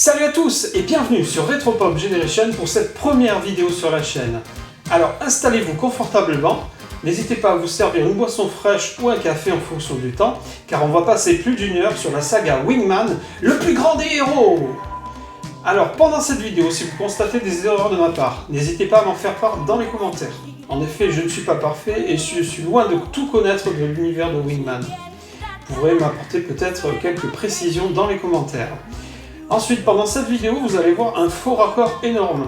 Salut à tous et bienvenue sur Retropop Generation pour cette première vidéo sur la chaîne. Alors installez-vous confortablement, n'hésitez pas à vous servir une boisson fraîche ou un café en fonction du temps, car on va passer plus d'une heure sur la saga Wingman, le plus grand des héros. Alors pendant cette vidéo, si vous constatez des erreurs de ma part, n'hésitez pas à m'en faire part dans les commentaires. En effet, je ne suis pas parfait et je suis loin de tout connaître de l'univers de Wingman. Vous pourrez m'apporter peut-être quelques précisions dans les commentaires. Ensuite, pendant cette vidéo, vous allez voir un faux raccord énorme,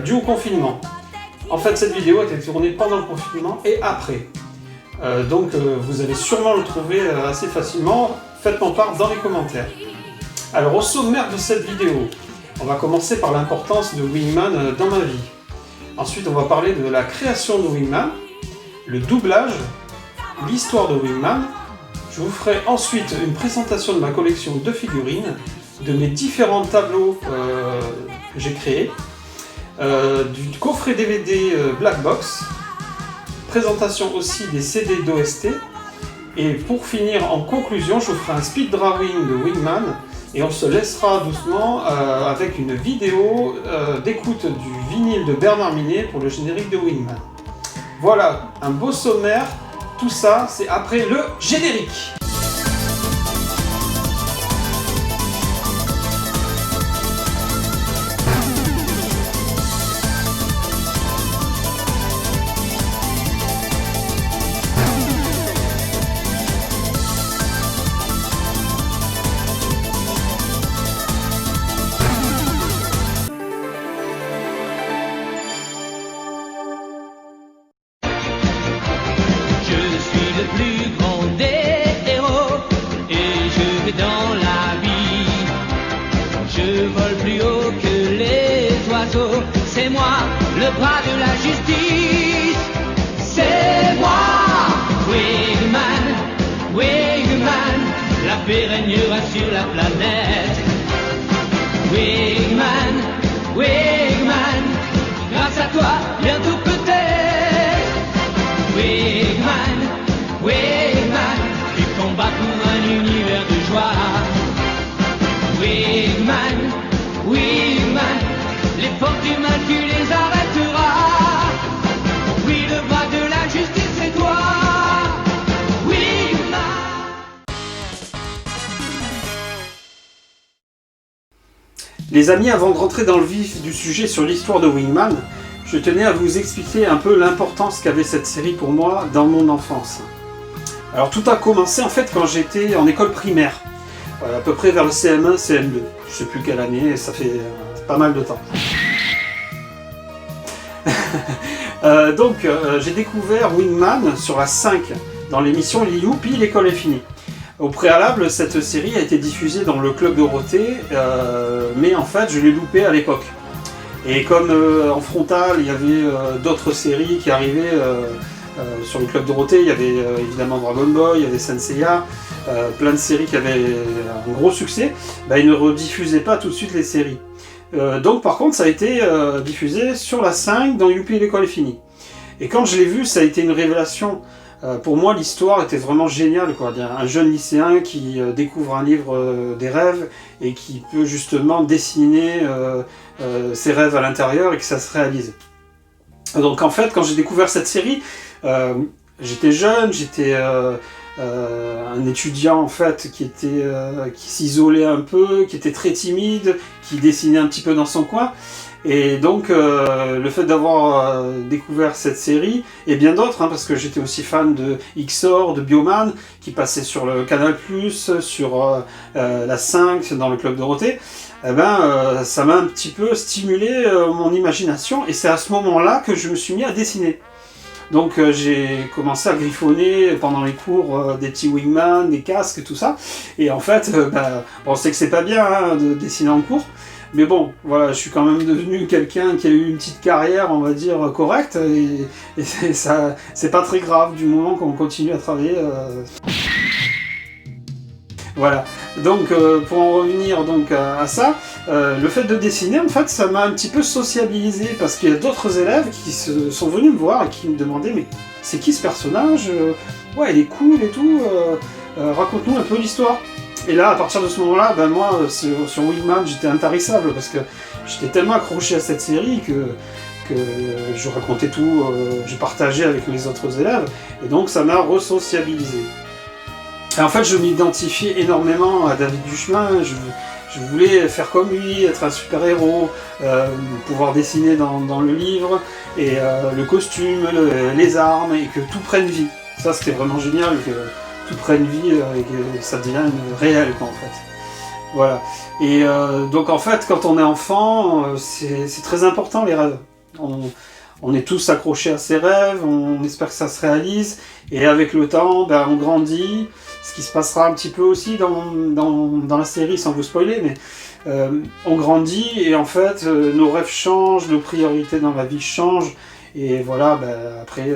dû au confinement. En fait, cette vidéo a été tournée pendant le confinement et après. Donc, vous allez sûrement le trouver assez facilement. Faites-m'en part dans les commentaires. Alors, au sommaire de cette vidéo, on va commencer par l'importance de Wingman dans ma vie. Ensuite, on va parler de la création de Wingman, le doublage, l'histoire de Wingman. Je vous ferai ensuite une présentation de ma collection de figurines, de mes différents tableaux que j'ai créés, du coffret DVD Black Box, présentation aussi des CD d'OST, et pour finir, en conclusion, je vous ferai un speed drawing de Wingman, et on se laissera doucement avec une vidéo d'écoute du vinyle de Bernard Minet pour le générique de Wingman. Voilà, un beau sommaire, tout ça c'est après le générique. C'est moi, le bras de la justice. C'est moi, Wingman, Wingman. La paix régnera sur la planète. Wingman, Wingman. Grâce à toi, bientôt peut-être. Wingman, Wingman. Tu combats pour un univers de joie. Wingman, Wingman. Les forces du mal, tu les arrêteras. Oui, le bras de la justice, c'est toi. Wingman. Les amis, avant de rentrer dans le vif du sujet sur l'histoire de Wingman, je tenais à vous expliquer un peu l'importance qu'avait cette série pour moi dans mon enfance. Alors tout a commencé en fait quand j'étais en école primaire, à peu près vers le CM1, CM2. Je sais plus quelle année, ça fait pas mal de temps. J'ai découvert Wingman sur la 5 dans l'émission Youpi, l'école est finie. Au préalable, cette série a été diffusée dans le Club Dorothée, mais en fait je l'ai loupé à l'époque. Et comme en frontal il y avait d'autres séries qui arrivaient sur le Club Dorothée, il y avait évidemment Dragon Ball, il y avait Senseiya, plein de séries qui avaient un gros succès, ils ne rediffusaient pas tout de suite les séries. Donc par contre ça a été diffusé sur la 5 dans Youpi l'école est finie. Et quand je l'ai vu, ça a été une révélation. Pour moi l'histoire était vraiment géniale, quoi. Un jeune lycéen qui découvre un livre des rêves et qui peut justement dessiner ses rêves à l'intérieur et que ça se réalise. Donc en fait quand j'ai découvert cette série, j'étais jeune, j'étais un étudiant en fait qui s'isolait un peu, qui était très timide, qui dessinait un petit peu dans son coin. Et donc le fait d'avoir découvert cette série, et bien d'autres, parce que j'étais aussi fan de XOR, de Bioman, qui passait sur le Canal+, sur la 5, dans le Club Dorothée, ça m'a un petit peu stimulé mon imagination, et c'est à ce moment-là que je me suis mis à dessiner. Donc j'ai commencé à griffonner pendant les cours des petits Wingman, des casques, tout ça. Et en fait, on sait que c'est pas bien de dessiner en cours. Mais bon, voilà, je suis quand même devenu quelqu'un qui a eu une petite carrière, on va dire, correcte. Et ça, c'est pas très grave du moment qu'on continue à travailler. Voilà. Donc pour en revenir donc à ça, le fait de dessiner, en fait, ça m'a un petit peu sociabilisé parce qu'il y a d'autres élèves qui sont venus me voir et qui me demandaient mais c'est qui ce personnage? Ouais, il est cool et tout. Raconte-nous un peu l'histoire. Et là, à partir de ce moment-là, ben moi, sur Wingman, j'étais intarissable parce que j'étais tellement accroché à cette série que je racontais tout, je partageais avec les autres élèves, et donc ça m'a resociabilisé. Et en fait, je m'identifiais énormément à David Duchemin, je voulais faire comme lui, être un super-héros, pouvoir dessiner dans le livre, et le costume, les armes, et que tout prenne vie. Ça, c'était vraiment génial, que tout prenne vie et que ça devienne réel, quoi, en fait. Voilà. Et donc, en fait, quand on est enfant, c'est très important, les rêves. On est tous accrochés à ses rêves, on espère que ça se réalise, et avec le temps, ben, on grandit, ce qui se passera un petit peu aussi dans la série, sans vous spoiler, mais on grandit, et en fait, nos rêves changent, nos priorités dans la vie changent, et voilà, ben, après,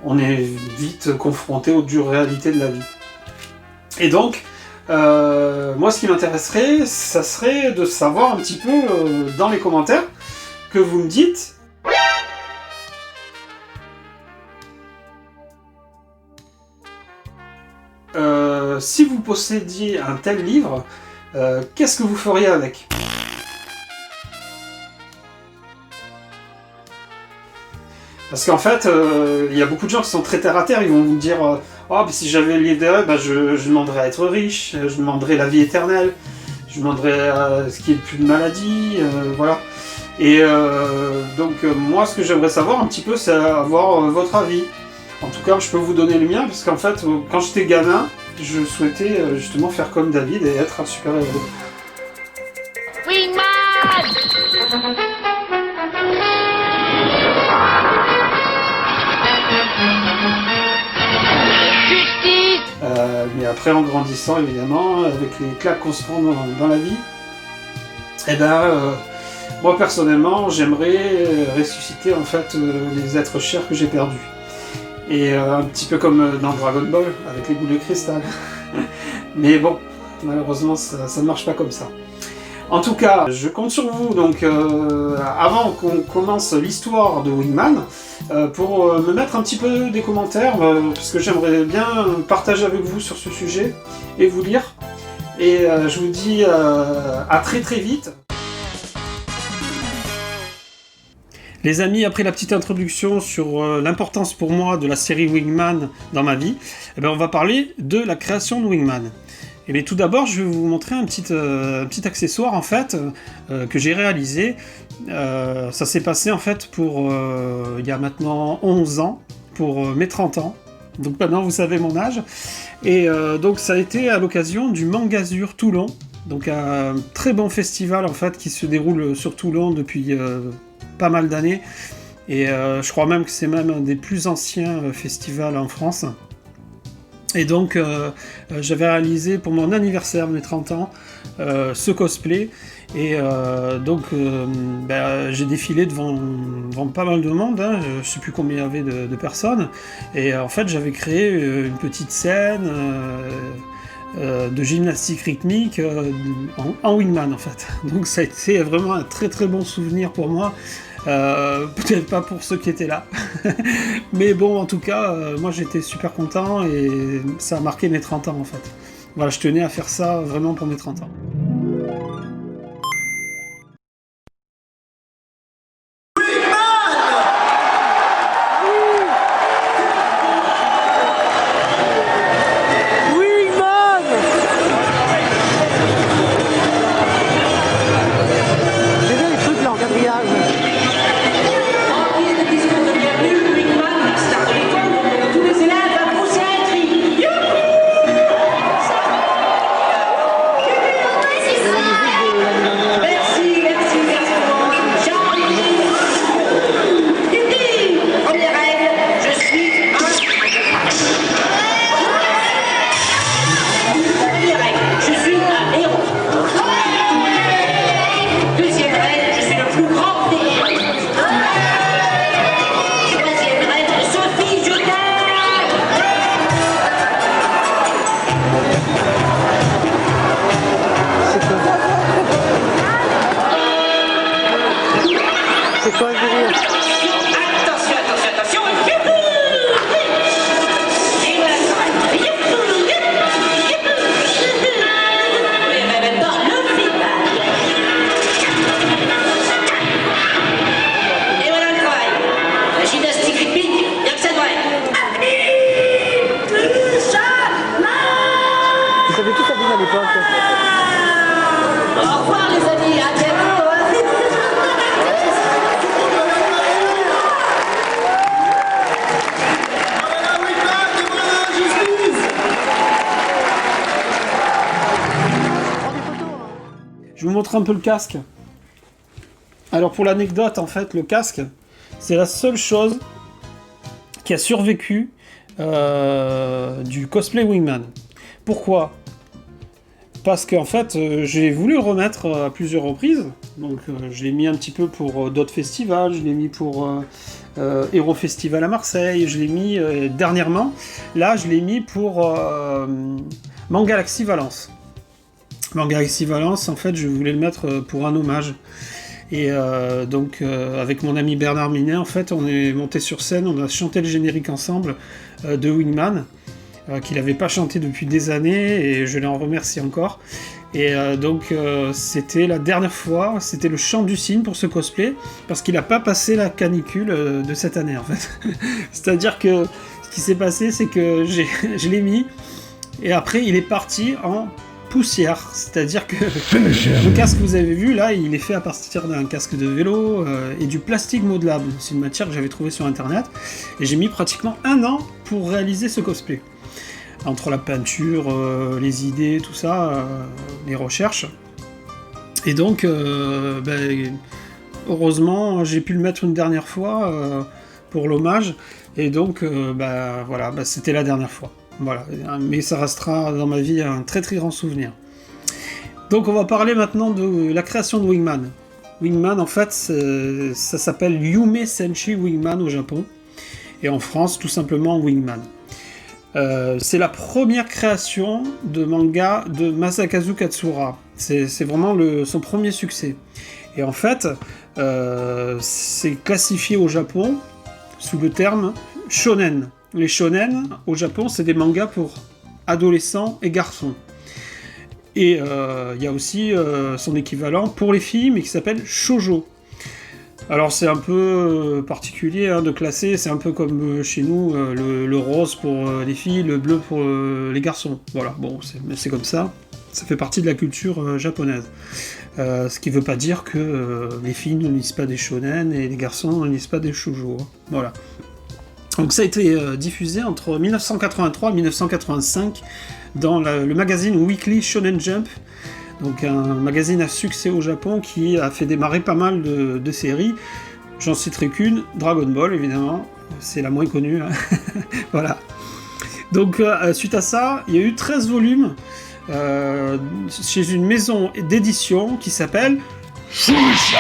on est vite confronté aux dures réalités de la vie. Et donc, moi, ce qui m'intéresserait, ça serait de savoir un petit peu dans les commentaires que vous me dites si vous possédiez un tel livre, qu'est-ce que vous feriez avec ? Parce qu'en fait, il y a beaucoup de gens qui sont très terre à terre, ils vont vous dire oh, mais si j'avais le livre des rêves, ben, je demanderais à être riche, je demanderais la vie éternelle, je demanderais ce qu'il n'y ait plus de maladie, voilà. Et donc moi, ce que j'aimerais savoir un petit peu, c'est avoir votre avis. En tout cas, je peux vous donner le mien, parce qu'en fait, quand j'étais gamin, je souhaitais justement faire comme David et être un super-héros. Wingman! Mais après, en grandissant, évidemment, avec les claques qu'on se prend dans la vie, eh ben, moi personnellement, j'aimerais ressusciter en fait les êtres chers que j'ai perdus. Et un petit peu comme dans Dragon Ball, avec les boules de cristal. Mais bon, malheureusement, ça ne marche pas comme ça. En tout cas, je compte sur vous, donc avant qu'on commence l'histoire de Wingman, pour me mettre un petit peu des commentaires, parce que j'aimerais bien partager avec vous sur ce sujet, et vous lire. Et je vous dis à très très vite. Les amis, après la petite introduction sur l'importance pour moi de la série Wingman dans ma vie, eh bien, on va parler de la création de Wingman. Et bien, tout d'abord, je vais vous montrer un petit accessoire en fait que j'ai réalisé. Ça s'est passé en fait pour il y a maintenant 11 ans, pour mes 30 ans. Donc maintenant vous savez mon âge. Et donc ça a été à l'occasion du Mangazur Toulon. Donc un très bon festival en fait qui se déroule sur Toulon depuis pas mal d'années. Et je crois même que c'est même un des plus anciens festivals en France. Et donc j'avais réalisé pour mon anniversaire, mes 30 ans, ce cosplay. Et donc j'ai défilé devant pas mal de monde, hein, je ne sais plus combien il y avait de personnes. Et en fait j'avais créé une petite scène de gymnastique rythmique en Wingman en fait. Donc ça a été vraiment un très très bon souvenir pour moi. Peut-être pas pour ceux qui étaient là, mais bon, en tout cas, moi j'étais super content et ça a marqué mes 30 ans en fait. Voilà, je tenais à faire ça vraiment pour mes 30 ans. Je vous montre un peu le casque. Alors pour l'anecdote, en fait, le casque, c'est la seule chose qui a survécu du cosplay Wingman. Pourquoi ? Parce qu'en fait, j'ai voulu le remettre à plusieurs reprises. Donc je l'ai mis un petit peu pour d'autres festivals, je l'ai mis pour Hero Festival à Marseille, je l'ai mis dernièrement. Là, je l'ai mis pour Manga Galaxy Valence. Manga Galaxy Valence, en fait, je voulais le mettre pour un hommage. Et donc, avec mon ami Bernard Minet, en fait, on est monté sur scène, on a chanté le générique ensemble de Wingman, qu'il n'avait pas chanté depuis des années, et je l'en remercie encore. Et donc, c'était la dernière fois, c'était le chant du cygne pour ce cosplay, parce qu'il n'a pas passé la canicule de cette année, en fait. C'est-à-dire que ce qui s'est passé, c'est que je l'ai mis, et après, il est parti en poussière, c'est-à-dire que le casque que vous avez vu là, il est fait à partir d'un casque de vélo et du plastique modelable. C'est une matière que j'avais trouvée sur internet et j'ai mis pratiquement 1 an pour réaliser ce cosplay. Entre la peinture, les idées, tout ça, les recherches. Et donc, heureusement, j'ai pu le mettre une dernière fois pour l'hommage. Et donc, voilà, c'était la dernière fois. Voilà, mais ça restera dans ma vie un très très grand souvenir. Donc on va parler maintenant de la création de Wingman. Wingman, en fait, ça s'appelle Yume Senshi Wingman au Japon, et en France, tout simplement Wingman. C'est la première création de manga de Masakazu Katsura. C'est vraiment son premier succès. Et en fait, c'est classifié au Japon sous le terme shonen. Les shonen, au Japon, c'est des mangas pour adolescents et garçons. Et il y a aussi son équivalent pour les filles, mais qui s'appelle shoujo. Alors c'est un peu particulier de classer, c'est un peu comme chez nous, le rose pour les filles, le bleu pour les garçons. Voilà, bon, c'est comme ça. Ça fait partie de la culture japonaise. Ce qui ne veut pas dire que les filles ne lisent pas des shonen et les garçons ne lisent pas des shoujo. Voilà. Donc ça a été diffusé entre 1983 et 1985 dans le magazine Weekly Shonen Jump, donc un magazine à succès au Japon qui a fait démarrer pas mal de séries. J'en citerai qu'une, Dragon Ball évidemment, c'est la moins connue. Hein. Voilà. Donc suite à ça, il y a eu 13 volumes chez une maison d'édition qui s'appelle Shueisha.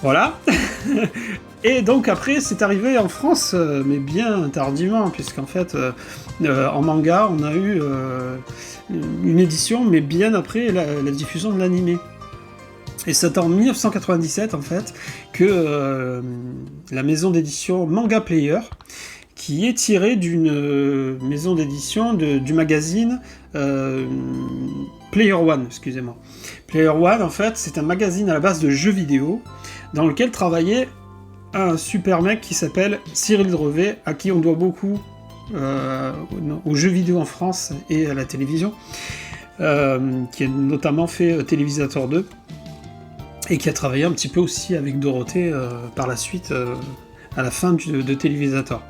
Voilà. Et donc après, c'est arrivé en France, mais bien tardivement, puisqu'en fait, en manga, on a eu une édition, mais bien après la diffusion de l'animé. Et c'est en 1997, en fait, que la maison d'édition Manga Player, qui est tirée d'une maison d'édition du magazine Player One, excusez-moi. Player One, en fait, c'est un magazine à la base de jeux vidéo, dans lequel travaillait un super mec qui s'appelle Cyril Drevet, à qui on doit beaucoup aux jeux vidéo en France et à la télévision, qui a notamment fait Télévisateur 2, et qui a travaillé un petit peu aussi avec Dorothée par la suite, à la fin de Télévisateur.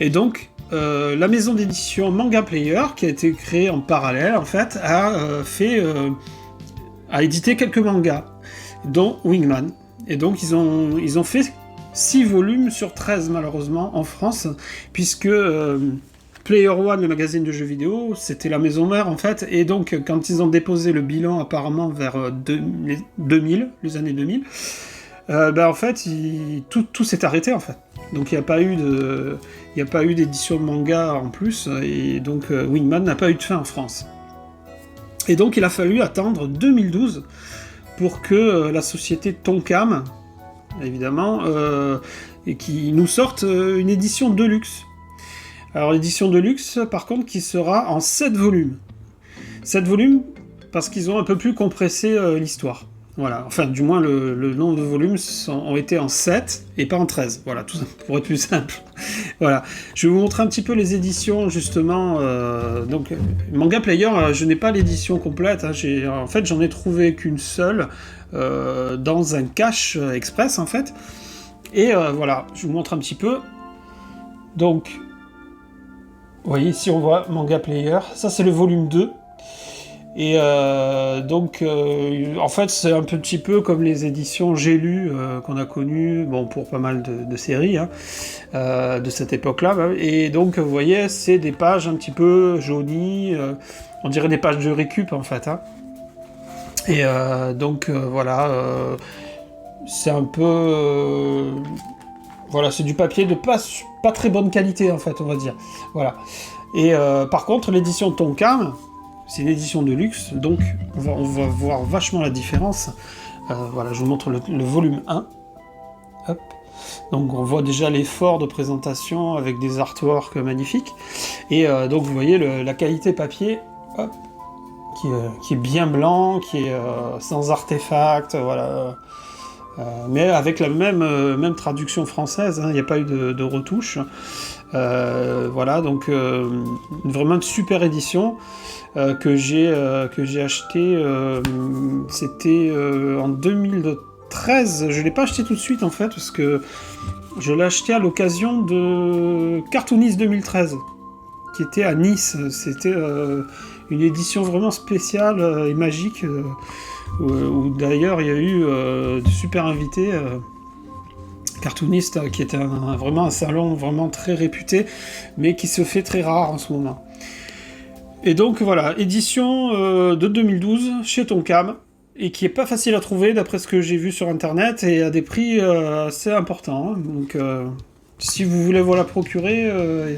Et donc, la maison d'édition Manga Player, qui a été créée en parallèle, en fait, a édité quelques mangas, dont Wingman. Et donc, ils ont fait 6 volumes sur 13 malheureusement en France, puisque Player One, le magazine de jeux vidéo, c'était la maison mère en fait, et donc quand ils ont déposé le bilan apparemment vers les années 2000, en fait tout s'est arrêté en fait. Donc il n'y a pas eu d'édition de manga en plus, et donc Wingman n'a pas eu de fin en France. Et donc il a fallu attendre 2012 pour que la société Tonkam, évidemment, et qui nous sortent une édition Deluxe. Alors l'édition Deluxe, par contre, qui sera en 7 volumes. 7 volumes, parce qu'ils ont un peu plus compressé l'histoire. Voilà, enfin, du moins, le nombre de volumes ont été en 7 et pas en 13. Voilà, tout ça, pour être plus simple. Voilà, je vais vous montrer un petit peu les éditions, justement. Donc, Manga Player, je n'ai pas l'édition complète. Hein, en fait, j'en ai trouvé qu'une seule dans un cache express, en fait. Et voilà, je vous montre un petit peu. Donc, vous voyez, ici, on voit Manga Player. Ça, c'est le volume 2. Et donc, en fait, c'est un petit peu comme les éditions J'ai lu qu'on a connues, bon, pour pas mal de séries hein, de cette époque-là. Et donc, vous voyez, c'est des pages un petit peu jaunies, on dirait des pages de récup, en fait. Hein. Et donc, voilà, c'est un peu... voilà, c'est du papier de pas très bonne qualité, en fait, on va dire. Voilà. Et par contre, l'édition Tonkam, c'est une édition de luxe, donc on va voir vachement la différence. Voilà, je vous montre le volume 1. Hop. Donc on voit déjà l'effort de présentation avec des artworks magnifiques. Et donc vous voyez la qualité papier, hop, qui est bien blanc, qui est sans artefacts, voilà. Mais avec la même traduction française, il n'y a pas eu de retouche. Voilà, donc vraiment une super édition que j'ai acheté, c'était en 2013. Je ne l'ai pas acheté tout de suite en fait, parce que je l'ai acheté à l'occasion de Cartoonist 2013, qui était à Nice. C'était une édition vraiment spéciale et magique, où d'ailleurs il y a eu de super invités. Cartoonist, qui était vraiment un salon vraiment très réputé, mais qui se fait très rare en ce moment. Et donc voilà, édition de 2012 chez Tonkam, et qui est pas facile à trouver d'après ce que j'ai vu sur internet, et à des prix assez importants. Hein. Donc si vous voulez vous la procurer,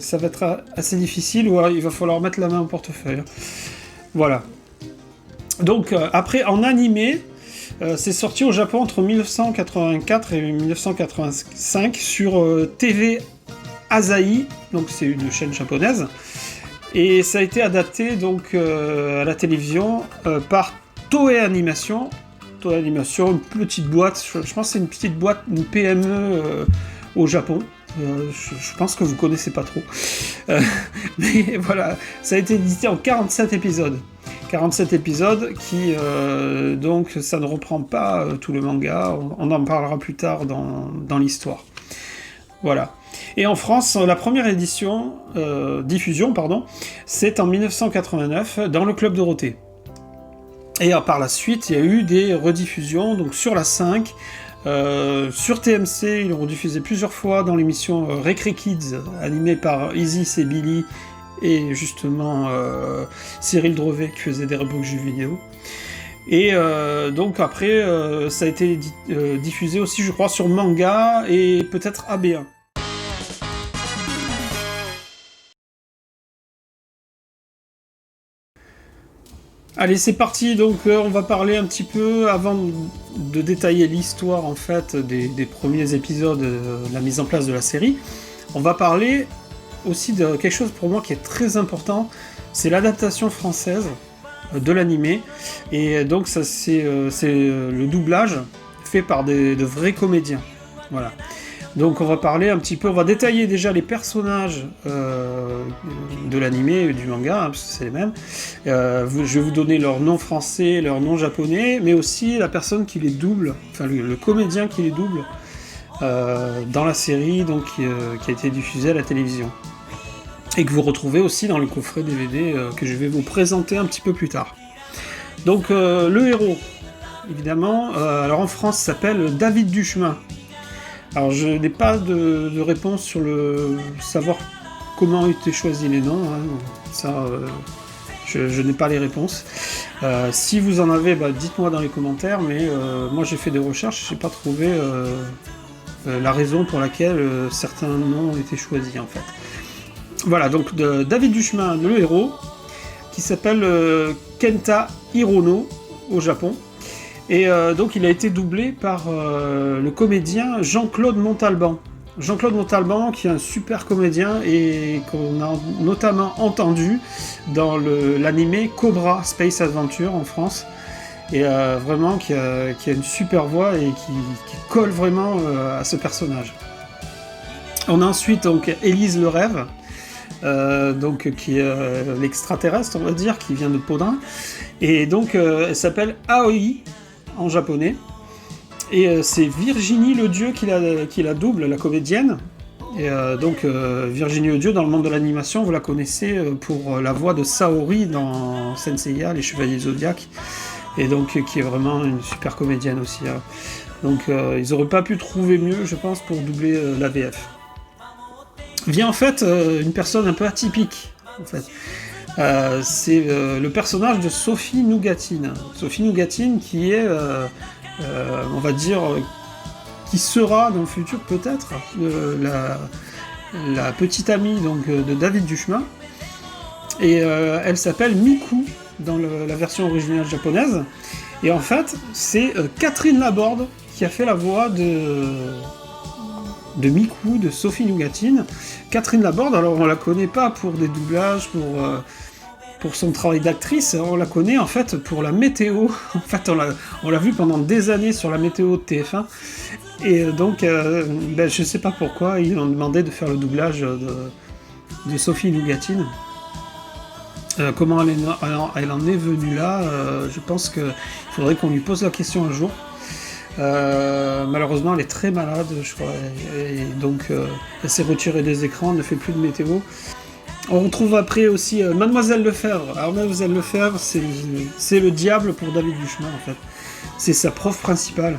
ça va être assez difficile, ou il va falloir mettre la main au portefeuille. Voilà. Donc après, en animé, c'est sorti au Japon entre 1984 et 1985 sur TV Asahi, donc c'est une chaîne japonaise, et ça a été adapté donc à la télévision par Toei Animation. Toei Animation, une petite boîte, je pense que c'est une petite boîte, une PME au Japon. Je pense que vous connaissez pas trop. Mais voilà, ça a été édité en 47 épisodes. 47 épisodes qui, donc, ça ne reprend pas tout le manga, on en parlera plus tard dans l'histoire. Voilà. Et en France, la première édition, diffusion, pardon, c'est en 1989 dans le Club Dorothée. Et par la suite, il y a eu des rediffusions, donc sur la 5, sur TMC, ils l'ont rediffusé plusieurs fois dans l'émission Recré Kids, animée par Isis et Billy, et justement Cyril Drevet qui faisait des rebooks jeux vidéo. Et donc après, ça a été diffusé aussi, je crois, sur Manga et peut-être AB1. Allez, c'est parti, donc on va parler un petit peu, avant de détailler l'histoire en fait des premiers épisodes, de la mise en place de la série, on va parler aussi de quelque chose pour moi qui est très important, c'est l'adaptation française de l'animé, et donc ça c'est le doublage fait par de vrais comédiens, voilà. Donc on va parler un petit peu, on va détailler déjà les personnages de l'animé et du manga, hein, parce que c'est les mêmes. Je vais vous donner leur nom français, leur nom japonais, mais aussi la personne qui les double, enfin le comédien qui les double dans la série, donc qui a été diffusée à la télévision. Et que vous retrouvez aussi dans le coffret DVD que je vais vous présenter un petit peu plus tard. Donc le héros, évidemment, alors en France s'appelle David Duchemin. Alors je n'ai pas de réponse sur le savoir comment ont été choisis les noms, hein. Ça je n'ai pas les réponses. Si vous en avez, dites-moi dans les commentaires, mais moi j'ai fait des recherches, j'ai pas trouvé la raison pour laquelle certains noms ont été choisis en fait. Voilà, donc David Duchemin, le héros, qui s'appelle Kenta Hirono au Japon. Et donc il a été doublé par le comédien Jean-Claude Montalban. Jean-Claude Montalban, qui est un super comédien et qu'on a notamment entendu dans l'animé Cobra Space Adventure en France. Et vraiment qui a une super voix et qui colle vraiment à ce personnage. On a ensuite donc Élise Le Rêve, donc qui est l'extraterrestre, on va dire, qui vient de Podrin. Et donc elle s'appelle Aoi en japonais, et c'est Virginie Ledieu qui la double, la comédienne, Et donc Virginie Audio, dans le monde de l'animation, vous la connaissez pour la voix de Saori dans Senseiya, les Chevaliers Zodiac, et donc qui est vraiment une super comédienne aussi. Hein. Donc ils auraient pas pu trouver mieux, je pense, pour doubler la VF. Vient en fait une personne un peu atypique, en fait. C'est le personnage de Sophie Nougatine. Sophie Nougatine qui est, on va dire, qui sera dans le futur peut-être la petite amie donc, de David Duchemin. Et elle s'appelle Miku dans la version originale japonaise. Et en fait, c'est Catherine Laborde qui a fait la voix de Miku, de Sophie Nougatine. Catherine Laborde, alors on la connaît pas pour des doublages, pour son travail d'actrice, on la connaît en fait pour la météo. En fait, on l'a vu pendant des années sur la météo de TF1. Et donc, je sais pas pourquoi, ils ont demandé de faire le doublage de Sophie Nougatine. Comment elle en est venue là, je pense qu'il faudrait qu'on lui pose la question un jour. Malheureusement, elle est très malade, je crois, et donc elle s'est retirée des écrans, ne fait plus de météo. On retrouve après aussi Mademoiselle Lefebvre. Alors Mademoiselle Lefebvre, c'est le diable pour David Duchemin en fait. C'est sa prof principale.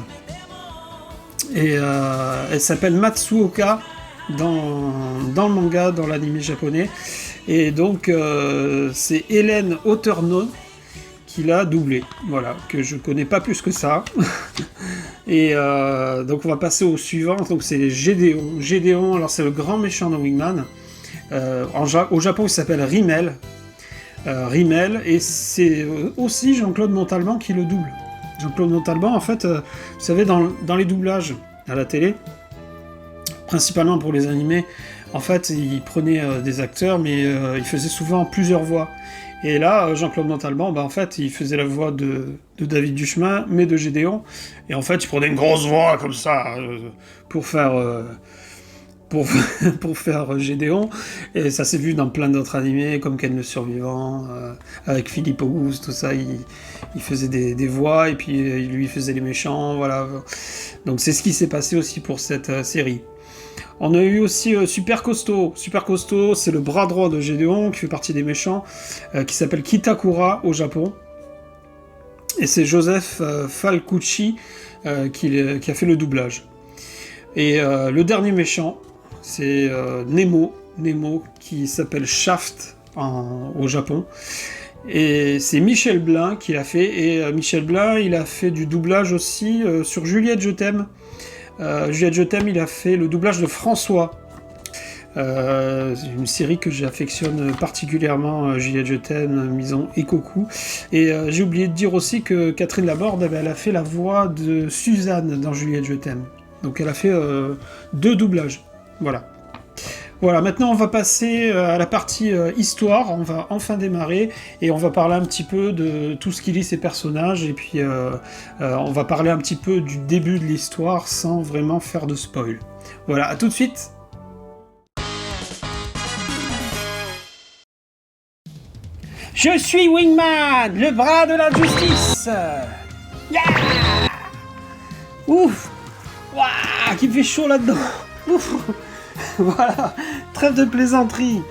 Et elle s'appelle Matsuoka dans le manga, dans l'anime japonais. Et donc c'est Hélène Otterno qui l'a doublé. Voilà, que je connais pas plus que ça. Et donc on va passer au suivant. Donc c'est Gédéon. Gédéon, alors c'est le grand méchant de Wingman. Au Japon, il s'appelle Rimmel. Rimmel, et c'est aussi Jean-Claude Montalban qui le double. Jean-Claude Montalban, en fait, vous savez, dans les doublages à la télé, principalement pour les animés, en fait, il prenait des acteurs, mais il faisait souvent plusieurs voix. Et là, Jean-Claude Montalban, en fait, il faisait la voix de David Duchemin, mais de Gédéon. Et en fait, il prenait une grosse voix comme ça pour faire Gédéon, et ça s'est vu dans plein d'autres animés comme Ken le Survivant, avec Philippe Auguste, tout ça, il faisait des voix, et puis lui il faisait les méchants, voilà. Donc c'est ce qui s'est passé aussi pour cette série. On a eu aussi Super Costaud. Super Costaud, c'est le bras droit de Gédéon, qui fait partie des méchants, qui s'appelle Kitakura au Japon, et c'est Joseph Falcucci qui a fait le doublage. Et le dernier méchant, c'est Nemo qui s'appelle Shaft au Japon. Et c'est Michel Blin qui l'a fait. Et Michel Blin, il a fait du doublage aussi sur Juliette Je t'aime. Juliette Je t'aime, il a fait le doublage de François. C'est une série que j'affectionne particulièrement, Juliette Je t'aime, Mison et Coco. Et j'ai oublié de dire aussi que Catherine Laborde, elle a fait la voix de Suzanne dans Juliette Je t'aime. Donc elle a fait 2 doublages. Voilà, maintenant on va passer à la partie histoire, on va enfin démarrer, et on va parler un petit peu de tout ce qui lie ces personnages, et puis on va parler un petit peu du début de l'histoire sans vraiment faire de spoil. Voilà, à tout de suite. Je suis Wingman, le bras de la justice. Yeah. Ouf. Waouh, qui me fait chaud là-dedans. Ouf. Voilà, trêve de plaisanterie.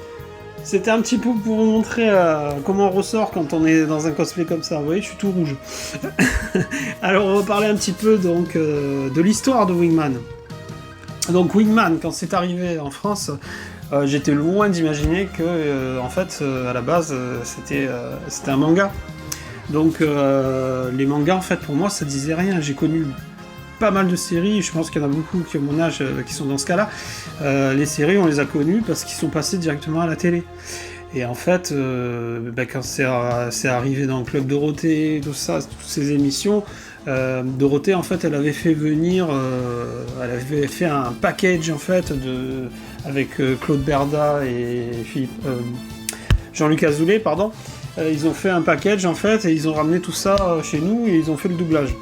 C'était un petit peu pour vous montrer comment on ressort quand on est dans un cosplay comme ça. Vous voyez, je suis tout rouge. Alors, on va parler un petit peu donc de l'histoire de Wingman. Donc, Wingman, quand c'est arrivé en France, j'étais loin d'imaginer que, en fait, à la base, c'était un manga. Donc, les mangas, en fait, pour moi, ça disait rien. J'ai connu pas mal de séries, je pense qu'il y en a beaucoup qui ont mon âge qui sont dans ce cas-là. Les séries, on les a connues parce qu'ils sont passés directement à la télé. Et en fait, quand c'est arrivé dans le Club Dorothée, tout ça, toutes ces émissions, Dorothée, en fait, elle avait fait venir, elle avait fait un package, en fait, avec Claude Berda et Jean-Luc Azoulay, pardon. Ils ont fait un package, en fait, et ils ont ramené tout ça chez nous, et ils ont fait le doublage.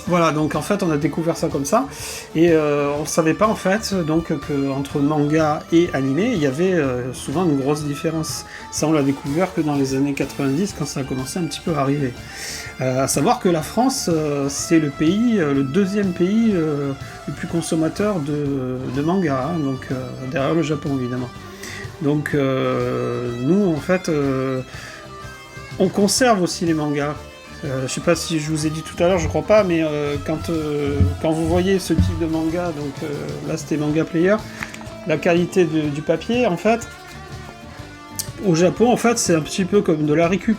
Voilà, donc en fait on a découvert ça comme ça, et on savait pas en fait donc qu'entre manga et animé, il y avait souvent une grosse différence. Ça on l'a découvert que dans les années 90 quand ça a commencé un petit peu à arriver. À savoir que la France, c'est le pays, le deuxième pays le plus consommateur de manga, hein, donc derrière le Japon évidemment. Donc nous en fait, on conserve aussi les mangas. Je sais pas si je vous ai dit tout à l'heure, je crois pas, mais quand vous voyez ce type de manga, donc là c'était Manga Player, la qualité du papier, en fait, au Japon, en fait, c'est un petit peu comme de la récup.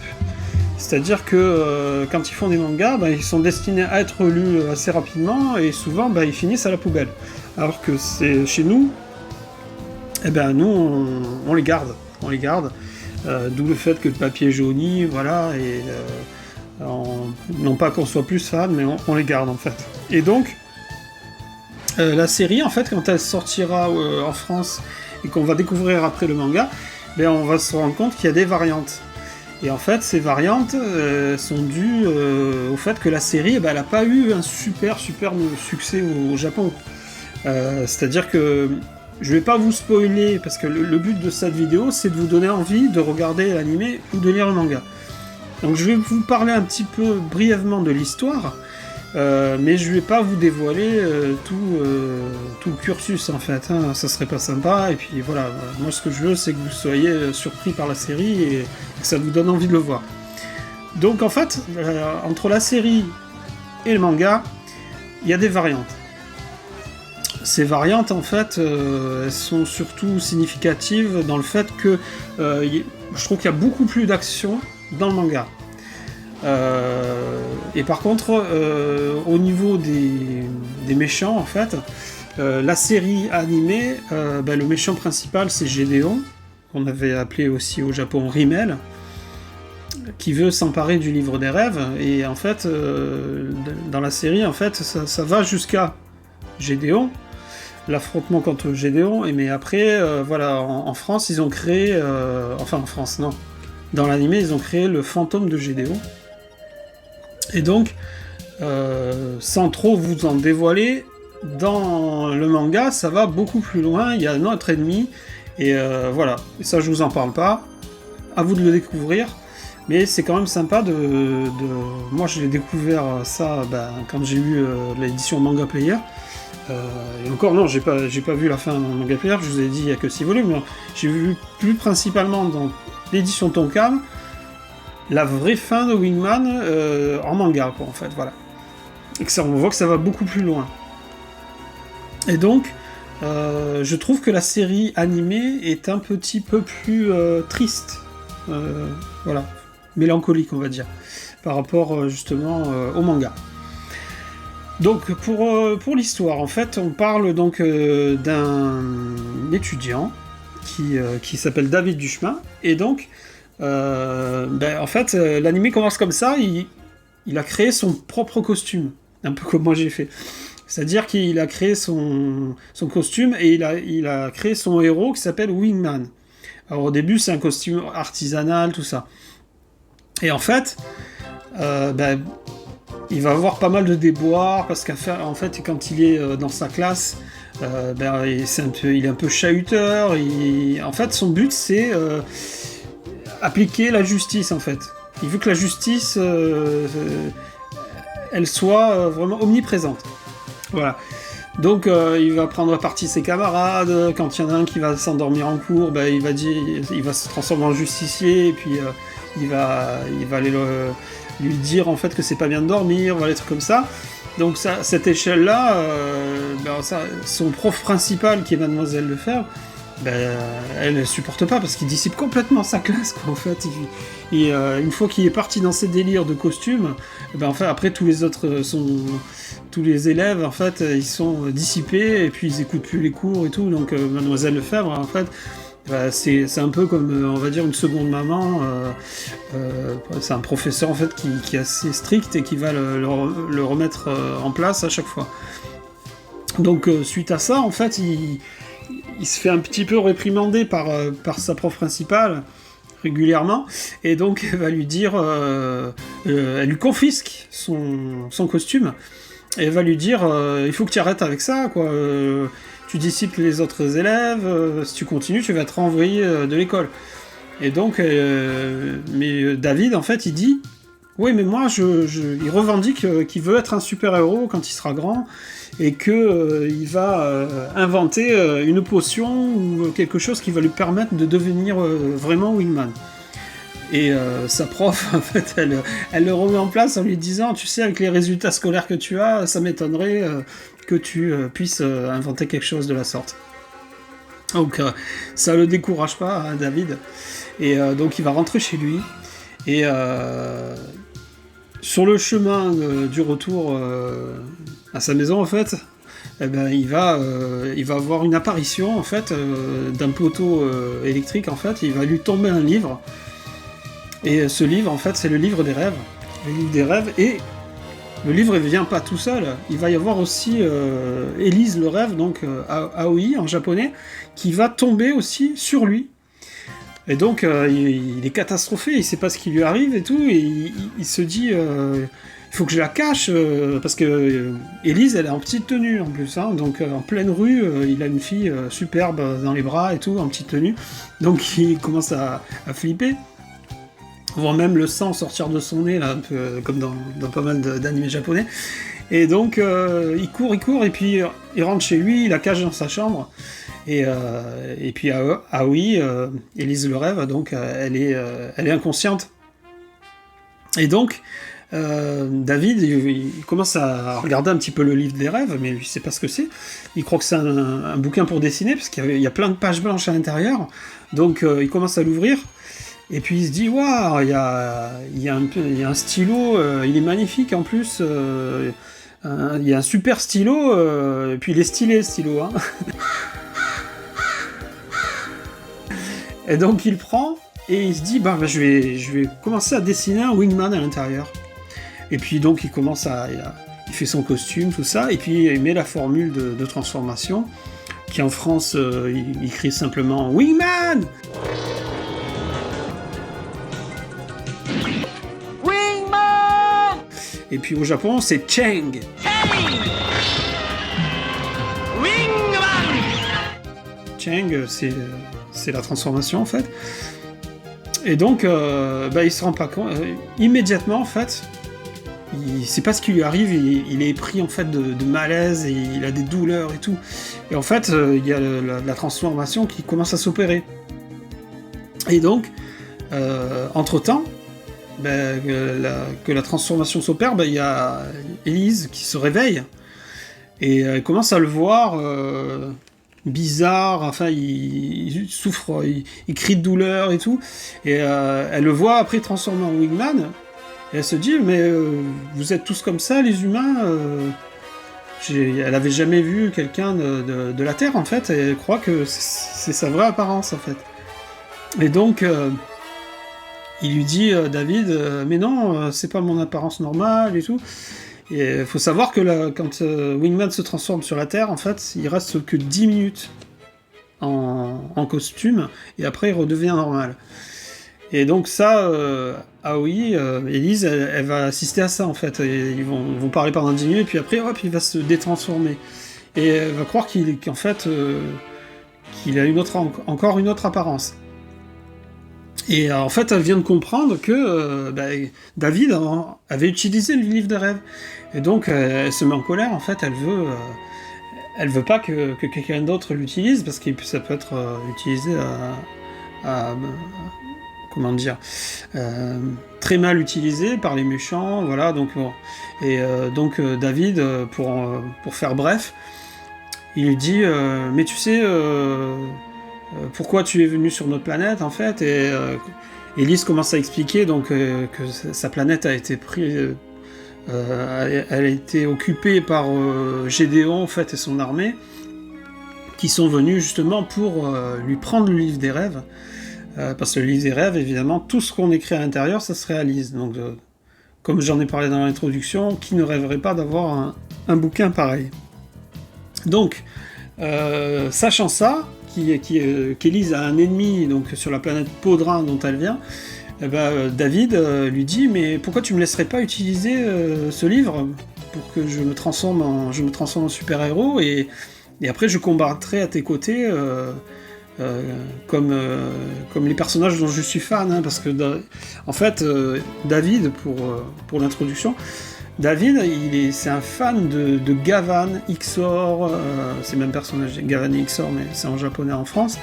C'est-à-dire que quand ils font des mangas, bah, ils sont destinés à être lus assez rapidement, et souvent, bah, ils finissent à la poubelle. Alors que c'est chez nous, eh ben nous, on les garde. On les garde. D'où le fait que le papier jauni, voilà, et... non pas qu'on soit plus fan, mais on les garde en fait. Et donc, la série, en fait, quand elle sortira en France et qu'on va découvrir après le manga, ben, on va se rendre compte qu'il y a des variantes. Et en fait, ces variantes sont dues au fait que la série, ben, elle n'a pas eu un super succès au Japon. C'est-à-dire que je vais pas vous spoiler, parce que le but de cette vidéo, c'est de vous donner envie de regarder l'anime ou de lire le manga. Donc je vais vous parler un petit peu brièvement de l'histoire, mais je vais pas vous dévoiler tout le cursus en fait, hein, ça serait pas sympa, et puis voilà, moi ce que je veux c'est que vous soyez surpris par la série et que ça vous donne envie de le voir. Donc en fait, entre la série et le manga, il y a des variantes. Ces variantes en fait, elles sont surtout significatives dans le fait que je trouve qu'il y a beaucoup plus d'action dans le manga. Et par contre, au niveau des méchants, en fait, la série animée, le méchant principal, c'est Gédéon, qu'on avait appelé aussi au Japon Rimmel, qui veut s'emparer du livre des rêves, et en fait, dans la série, en fait, ça va jusqu'à Gédéon, l'affrontement contre Gédéon, mais après, voilà, en France, ils ont créé... enfin, en France, non. Dans l'anime, ils ont créé le fantôme de Gédéon. Et donc, sans trop vous en dévoiler, dans le manga, ça va beaucoup plus loin, il y a notre ennemi, et voilà. Et ça, je vous en parle pas. À vous de le découvrir. Mais c'est quand même sympa de... Moi, je l'ai découvert ça quand j'ai eu l'édition Manga Player. Et encore non, j'ai pas vu la fin en Manga Player, je vous ai dit il y a que 6 volumes, mais j'ai vu plus principalement dans l'édition Tonkam la vraie fin de Wingman en manga, quoi, en fait, voilà. Et que ça, on voit que ça va beaucoup plus loin. Et donc, je trouve que la série animée est un petit peu plus triste, voilà, mélancolique, on va dire, par rapport justement au manga. Donc pour l'histoire, en fait, on parle donc d'un étudiant qui s'appelle David Duchemin, et donc en fait l'anime commence comme ça, il a créé son propre costume, un peu comme moi j'ai fait. C'est-à-dire qu'il a créé son costume et il a créé son héros qui s'appelle Wingman. Alors au début c'est un costume artisanal, tout ça. Et en fait, il va avoir pas mal de déboires parce qu'en fait, quand il est dans sa classe, il est un peu chahuteur. En fait, son but, c'est appliquer la justice, en fait. Il veut que la justice, elle soit vraiment omniprésente. Voilà. Donc, il va prendre parti ses camarades. Quand il y en a un qui va s'endormir en cours, il va se transformer en justicier, et puis il va aller lui dire en fait que c'est pas bien de dormir, voilà, des trucs comme ça. Donc cette échelle-là, son prof principal, qui est Mademoiselle Lefebvre, elle ne supporte pas parce qu'il dissipe complètement sa classe, quoi, en fait. Une fois qu'il est parti dans ses délires de costume, en fait, après tous les élèves, en fait, ils sont dissipés et puis ils écoutent plus les cours et tout. Donc Mademoiselle Lefebvre, en fait, c'est un peu comme, on va dire, une seconde maman. C'est un professeur en fait qui est assez strict et qui va le remettre en place à chaque fois. Donc suite à ça, en fait, il se fait un petit peu réprimander par sa prof principale, régulièrement, et donc elle va lui dire, elle lui confisque son costume, et elle va lui dire, il faut que tu arrêtes avec ça, quoi. Tu disciples les autres élèves, si tu continues, tu vas être renvoyé de l'école. Et donc, mais David, en fait, il dit, oui, mais moi, il revendique qu'il veut être un super-héros quand il sera grand, et que il va inventer une potion ou quelque chose qui va lui permettre de devenir vraiment Wingman. Et sa prof, en fait, elle le remet en place en lui disant, tu sais, avec les résultats scolaires que tu as, ça m'étonnerait que tu puisses inventer quelque chose de la sorte. Donc ça le décourage pas, hein, David. Et donc il va rentrer chez lui. Et sur le chemin du retour à sa maison, en fait, eh ben, il va avoir une apparition, en fait, d'un poteau électrique, en fait. Il va lui tomber un livre. Et ce livre, en fait, c'est le livre des rêves. Le livre des rêves. Et le livre, il vient pas tout seul. Il va y avoir aussi Élise le rêve, donc Aoi en japonais, qui va tomber aussi sur lui. Et donc, il est catastrophé, il sait pas ce qui lui arrive et tout, et il se dit, il faut que je la cache, parce que Élise, elle est en petite tenue en plus, hein, donc en pleine rue, il a une fille superbe dans les bras et tout, en petite tenue, donc il commence à flipper. On voit même le sang sortir de son nez, là, un peu comme dans pas mal d'animés japonais. Et donc, il court, et puis il rentre chez lui, il la cache dans sa chambre. Et puis Aoi, Élise le rêve, donc elle est inconsciente. Et donc, David, il commence à regarder un petit peu le livre des rêves, mais il sait pas ce que c'est. Il croit que c'est un bouquin pour dessiner, parce qu'il y a plein de pages blanches à l'intérieur. Donc, il commence à l'ouvrir. Et puis il se dit, waouh, il y a un stylo, il est magnifique en plus, il y a un super stylo, et puis il est stylé le stylo, hein. Et donc il prend, et il se dit, bah, je vais commencer à dessiner un Wingman à l'intérieur. Et puis donc il fait son costume, tout ça, et puis il met la formule de transformation, qui en France, il écrit simplement Wingman. Et puis au Japon, c'est Cheng. Cheng, c'est la transformation en fait. Et donc, il se rend pas compte. Immédiatement en fait, il sait pas ce qui lui arrive. Il est pris en fait de malaise et il a des douleurs et tout. Et en fait, il y a la transformation qui commence à s'opérer. Et donc, entre-temps, que la transformation s'opère, il y a Élise qui se réveille et elle commence à le voir bizarre, enfin il souffre, il crie de douleur et tout, et elle le voit après transformé en Wingman, et elle se dit, mais vous êtes tous comme ça les humains, elle avait jamais vu quelqu'un de la Terre en fait, et elle croit que c'est sa vraie apparence en fait. Et donc il lui dit, David, mais non, c'est pas mon apparence normale et tout. Et il faut savoir que quand Wingman se transforme sur la Terre, en fait, il reste que 10 minutes en costume, et après il redevient normal. Et donc ça, Aoi, Élise, elle va assister à ça en fait. Et ils vont parler pendant 10 minutes, puis après, hop, il va se détransformer. Et elle va croire qu'en fait, qu'il a encore une autre apparence. Et en fait, elle vient de comprendre que David avait utilisé le livre des rêves. Et donc, elle se met en colère, en fait, elle veut pas que quelqu'un d'autre l'utilise, parce que ça peut être utilisé comment dire, très mal utilisé par les méchants, voilà, donc bon. Et donc David, pour faire bref, il lui dit, mais tu sais... pourquoi tu es venu sur notre planète en fait, et Élise commence à expliquer donc que sa planète a été prise, elle a été occupée par Gédéon en fait et son armée, qui sont venus justement pour lui prendre le livre des rêves, parce que le livre des rêves, évidemment, tout ce qu'on écrit à l'intérieur, ça se réalise. Donc comme j'en ai parlé dans l'introduction, qui ne rêverait pas d'avoir un bouquin pareil. Donc sachant ça, qu'Élise a un ennemi donc, sur la planète Podrin dont elle vient, David lui dit « Mais pourquoi tu me laisserais pas utiliser ce livre pour que je me transforme en super-héros et après je combattrai à tes côtés comme les personnages dont je suis fan, hein, parce que en fait David, pour l'introduction, David c'est un fan de Gavan, Xor, c'est le même personnage, Gavan et Xor, mais c'est en japonais en France,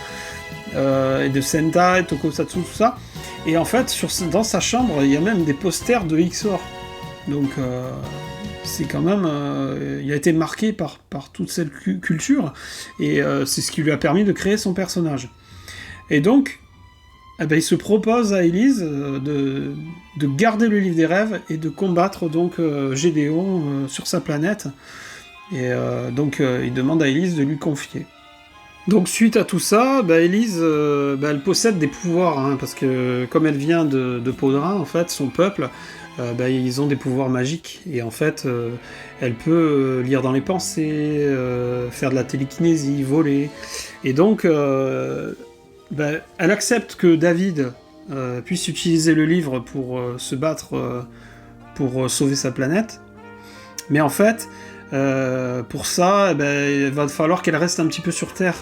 et de Sentai, Tokusatsu, tout ça, et en fait dans sa chambre il y a même des posters de Xor, donc c'est quand même, il a été marqué par toute cette culture, et c'est ce qui lui a permis de créer son personnage. Et donc, il se propose à Élise de garder le livre des rêves et de combattre donc Gédéon sur sa planète. Et donc, il demande à Élise de lui confier. Donc, suite à tout ça, Élise, elle possède des pouvoirs, hein, parce que comme elle vient de Podrin, en fait, son peuple, ils ont des pouvoirs magiques, et en fait elle peut lire dans les pensées, faire de la télékinésie, voler, et donc elle accepte que David puisse utiliser le livre pour se battre pour sauver sa planète, mais en fait pour ça il va falloir qu'elle reste un petit peu sur Terre.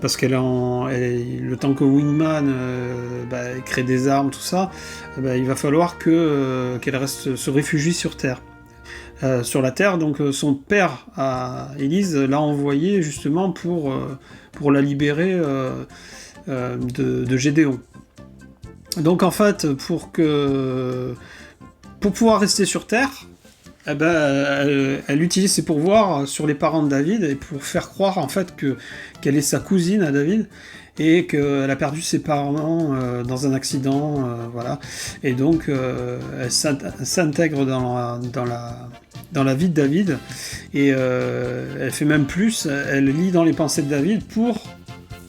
Parce le temps que Wingman crée des armes, tout ça, il va falloir qu'elle se réfugie sur Terre. Sur la Terre, donc son père, Élise, l'a envoyée justement pour la libérer de Gédéon. Donc en fait, pour pouvoir rester sur Terre, elle utilise ses pouvoirs sur les parents de David et pour faire croire en fait qu'elle est sa cousine à David et qu'elle a perdu ses parents dans un accident, voilà. Et donc elle s'intègre dans la vie de David et elle fait même plus, elle lit dans les pensées de David pour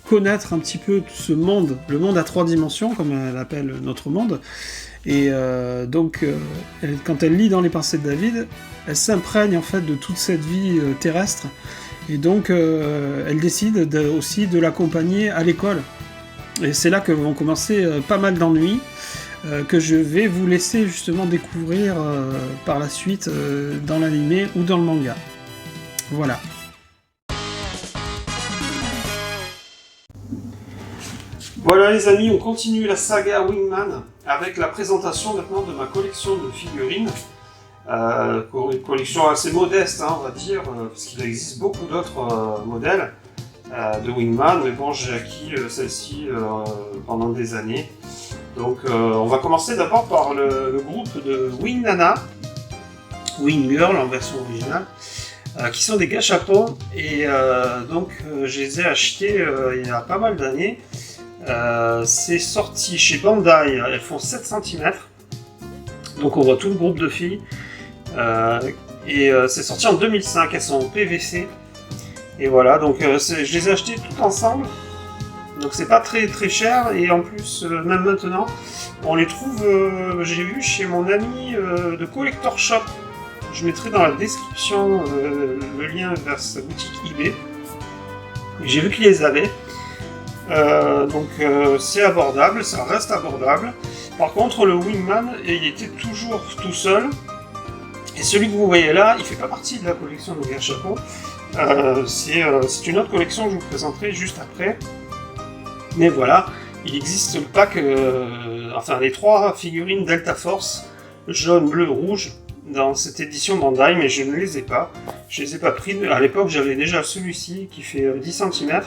connaître un petit peu ce monde, le monde à 3 dimensions comme elle appelle notre monde. Et donc, quand elle lit dans les pensées de David, elle s'imprègne en fait de toute cette vie terrestre, et donc elle décide aussi de l'accompagner à l'école. Et c'est là que vont commencer pas mal d'ennuis, que je vais vous laisser justement découvrir par la suite dans l'anime ou dans le manga. Voilà. Voilà les amis, on continue la saga Wingman avec la présentation maintenant de ma collection de figurines. Une collection assez modeste, hein, on va dire, parce qu'il existe beaucoup d'autres modèles de Wingman, mais bon, j'ai acquis celle-ci pendant des années. Donc on va commencer d'abord par le groupe de Wing Nana, Wing Girl en version originale, qui sont des gâchapons, et donc je les ai achetés il y a pas mal d'années. C'est sorti chez Bandai, elles font 7 cm, donc on voit tout le groupe de filles, et c'est sorti en 2005, elles sont en PVC, et voilà, donc je les ai achetées toutes ensemble, donc c'est pas très très cher, et en plus, même maintenant, on les trouve, j'ai vu chez mon ami de Collector Shop, je mettrai dans la description le lien vers sa boutique eBay, j'ai vu qu'il les avait. Donc c'est abordable, ça reste abordable. Par contre le Wingman, il était toujours tout seul. Et celui que vous voyez là, il fait pas partie de la collection de gâchapons. C'est une autre collection que je vous présenterai juste après. Mais voilà, il existe le pack, les 3 figurines Delta Force, jaune, bleu, rouge, dans cette édition Bandai, mais je ne les ai pas. Je les ai pas pris. À l'époque j'avais déjà celui-ci qui fait 10 cm.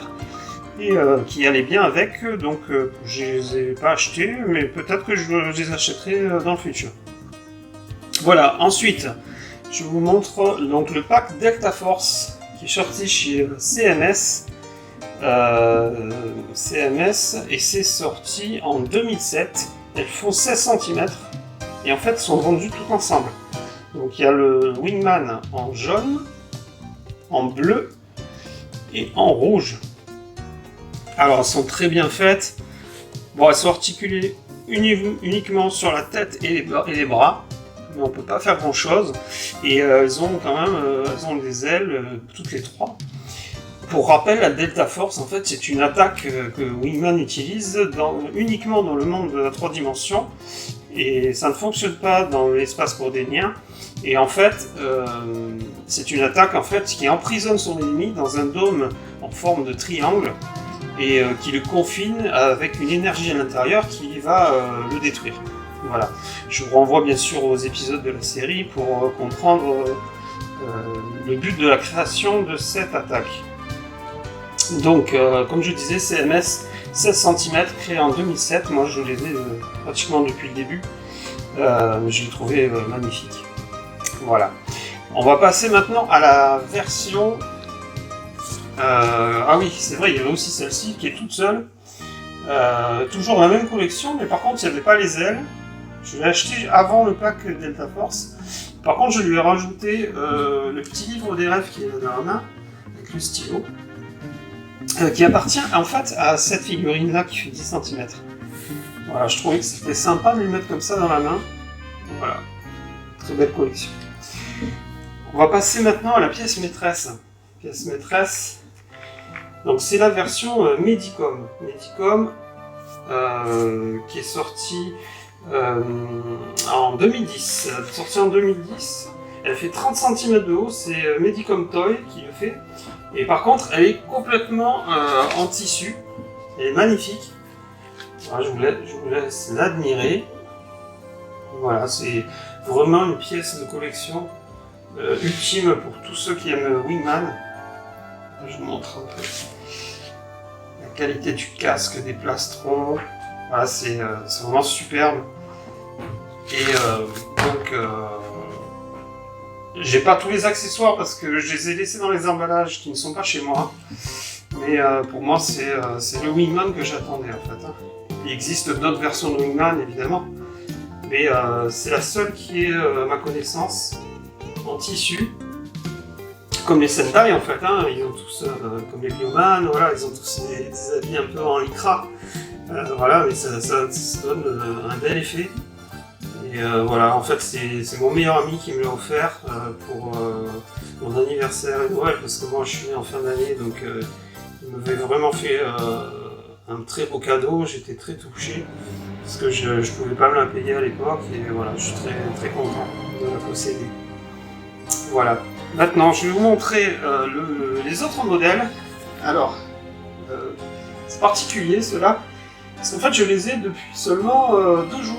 Et qui allait bien avec, donc je les ai pas achetés, mais peut-être que je les achèterai dans le futur. Voilà, ensuite, je vous montre donc le pack Delta Force, qui est sorti chez CMS, et c'est sorti en 2007, elles font 16 cm, et en fait, elles sont vendues toutes ensemble. Donc il y a le Wingman en jaune, en bleu, et en rouge. Alors elles sont très bien faites. Bon, elles sont articulées uniquement sur la tête et les bras, mais on peut pas faire grand chose. Et elles ont quand même, elles ont des ailes toutes les 3. Pour rappel, la Delta Force, en fait, c'est une attaque que Wingman utilise uniquement dans le monde de la 3 dimensions, et ça ne fonctionne pas dans l'espace cordélien. Et en fait, c'est une attaque en fait qui emprisonne son ennemi dans un dôme en forme de triangle et qui le confine avec une énergie à l'intérieur qui va le détruire. Voilà. Je vous renvoie bien sûr aux épisodes de la série pour comprendre le but de la création de cette attaque. Donc, comme je disais, CMS 16 cm créé en 2007. Moi, je les ai pratiquement depuis le début. Je l'ai trouvé magnifique. Voilà. On va passer maintenant à la version... Ah oui, c'est vrai, il y avait aussi celle-ci qui est toute seule. Toujours la même collection, mais par contre, il n'y avait pas les ailes. Je l'ai acheté avant le pack Delta Force. Par contre, je lui ai rajouté le petit livre des rêves qui est dans la main, avec le stylo, qui appartient en fait à cette figurine-là qui fait 10 cm. Voilà, je trouvais que c'était sympa de lui mettre comme ça dans la main. Voilà, très belle collection. On va passer maintenant à la pièce maîtresse. Pièce maîtresse, donc c'est la version Medicom. Medicom qui est sortie en 2010. Elle est sortie en 2010. Elle fait 30 cm de haut, c'est Medicom Toy qui le fait. Et par contre, elle est complètement en tissu. Elle est magnifique. Voilà, je vous laisse l'admirer. Voilà, c'est vraiment une pièce de collection ultime pour tous ceux qui aiment Wingman. Je vous montre un peu la qualité du casque, des plastrons. Voilà, c'est vraiment superbe. Et donc, j'ai pas tous les accessoires parce que je les ai laissés dans les emballages qui ne sont pas chez moi. Mais pour moi, c'est le Wingman que j'attendais en fait. Il existe d'autres versions de Wingman évidemment, mais c'est la seule qui est, à ma connaissance, en tissu. Comme les Sentai en fait, ils ont tous, comme les Bioman, voilà, ils ont tous des habits un peu en lycra. Voilà, mais ça donne un bel effet. Et voilà, en fait, c'est mon meilleur ami qui me l'a offert pour mon anniversaire et Noël, parce que moi je suis né en fin d'année, donc il m'avait vraiment fait un très beau cadeau. J'étais très touché, parce que je ne pouvais pas me la payer à l'époque, et voilà, je suis très, très content de la posséder. Voilà. Maintenant, je vais vous montrer les autres modèles. Alors, c'est particulier ceux-là, parce qu'en fait, je les ai depuis seulement 2 jours.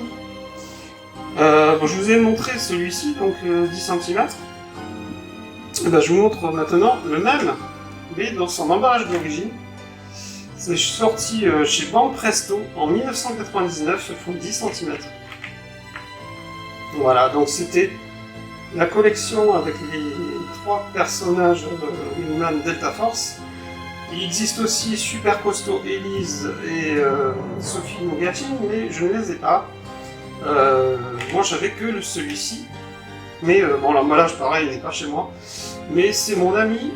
Bon, je vous ai montré celui-ci, donc 10 cm. Et ben, je vous montre maintenant le même, mais dans son emballage d'origine. C'est sorti chez Banque Presto en 1999, il faut 10 cm. Voilà, donc c'était la collection avec les 3 personnages de Wingman Delta Force. Il existe aussi Super Costaud, Elise et Sophie Mugatin, mais je ne les ai pas. Moi j'avais que celui-ci, mais bon, l'emballage pareil n'est pas chez moi. Mais c'est mon ami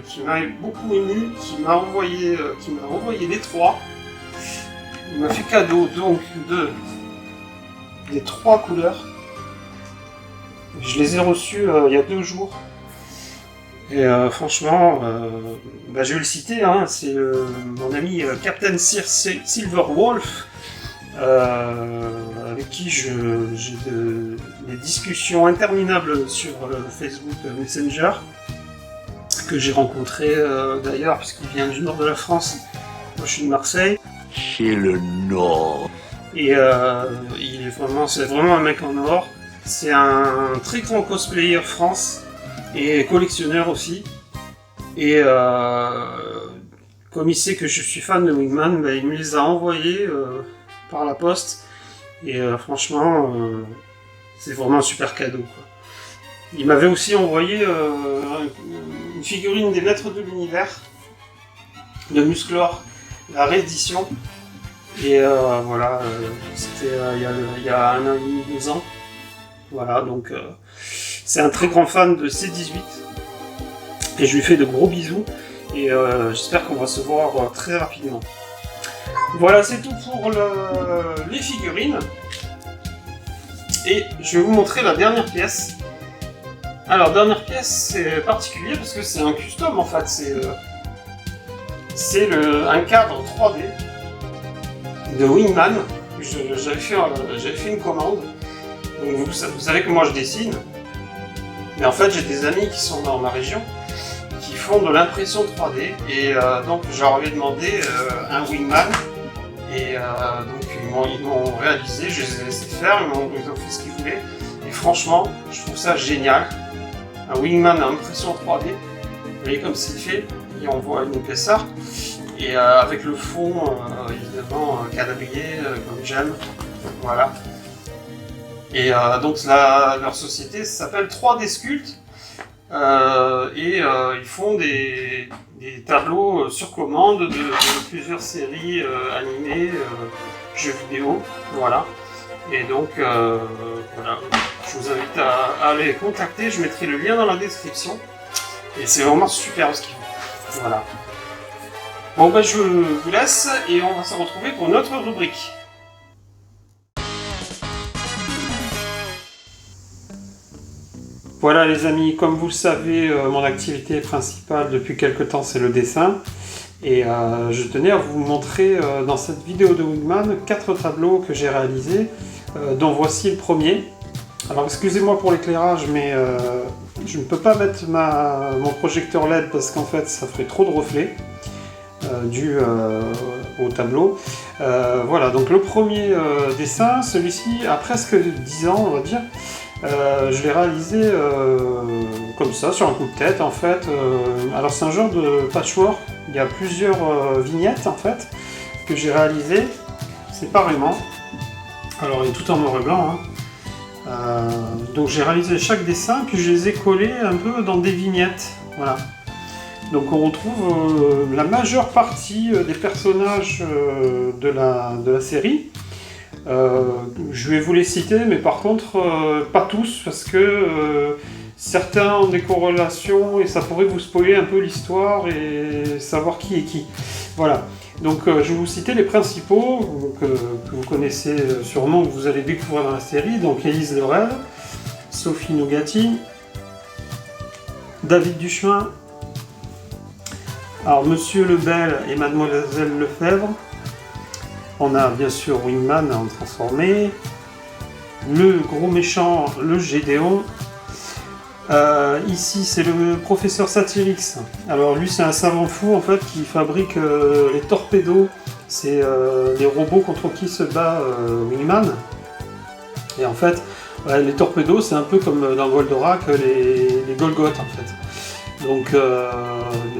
qui m'a beaucoup ému, qui m'a envoyé les 3. Il m'a fait cadeau donc des 3 couleurs. Je les ai reçus il y a 2 jours. Et franchement, je vais le citer, c'est mon ami Captain Silverwolf, avec qui j'ai des discussions interminables sur Facebook Messenger, que j'ai rencontré d'ailleurs, puisqu'il vient du nord de la France. Moi je suis de Marseille. C'est le nord. Et c'est vraiment un mec en or. C'est un très grand cosplayer France et collectionneur aussi. Et comme il sait que je suis fan de Wingman, il me les a envoyés par la poste. Et franchement, c'est vraiment un super cadeau, quoi. Il m'avait aussi envoyé une figurine des Maîtres de l'Univers de Musclor, la réédition. Et voilà, c'était il y a 1 an et demi, 2 ans. Voilà, donc c'est un très grand fan de C18. Et je lui fais de gros bisous. Et j'espère qu'on va se voir très rapidement. Voilà, c'est tout pour les figurines. Et je vais vous montrer la dernière pièce. Alors, dernière pièce, c'est particulier parce que c'est un custom en fait, c'est un cadre 3D de Wingman. J'avais fait une commande, donc vous savez que moi je dessine, mais en fait j'ai des amis qui sont dans ma région qui font de l'impression 3D et donc je leur avais demandé un Wingman et donc ils m'ont réalisé, je les ai laissés faire, ils ont fait ce qu'ils voulaient et franchement je trouve ça génial. Un Wingman à impression 3D, vous voyez comme c'est fait, et on voit une épaisseur, et avec le fond évidemment quadrillé comme j'aime, voilà. Et donc leur société s'appelle 3D Sculpt, et ils font des tableaux sur commande de plusieurs séries animées, jeux vidéo, voilà. Et donc voilà, je vous invite à aller les contacter, je mettrai le lien dans la description. Et c'est vraiment super ce qu'ils font. Voilà. Bon ben je vous laisse et on va se retrouver pour notre rubrique. Voilà les amis, comme vous le savez, mon activité principale depuis quelques temps c'est le dessin. Et je tenais à vous montrer dans cette vidéo de Wingman 4 tableaux que j'ai réalisés, dont voici le premier. Alors excusez-moi pour l'éclairage, mais je ne peux pas mettre mon projecteur LED parce qu'en fait ça ferait trop de reflets dû au tableau. Voilà, donc le premier dessin, celui-ci a presque 10 ans on va dire. Je l'ai réalisé comme ça, sur un coup de tête en fait. Alors c'est un genre de patchwork, il y a plusieurs vignettes en fait que j'ai réalisées séparément. Alors il est tout en noir et blanc. Donc j'ai réalisé chaque dessin, puis je les ai collés un peu dans des vignettes. Voilà. Donc on retrouve la majeure partie des personnages de la série. Je vais vous les citer, mais par contre pas tous, parce que certains ont des corrélations et ça pourrait vous spoiler un peu l'histoire et savoir qui est qui. Voilà. Donc je vais vous citer les principaux que vous connaissez sûrement, que vous allez découvrir dans la série. Donc Élise Le Rêve, Sophie Nougatti, David Duchemin, alors Monsieur Lebel et Mademoiselle Lefebvre. On a bien sûr Wingman en transformé, le gros méchant, le Gédéon. Ici c'est le professeur Satyrix. Alors lui c'est un savant fou en fait qui fabrique les torpédos. C'est les robots contre qui se bat Wingman. Et en fait les torpédos c'est un peu comme dans Goldorak les Golgoth en fait. Donc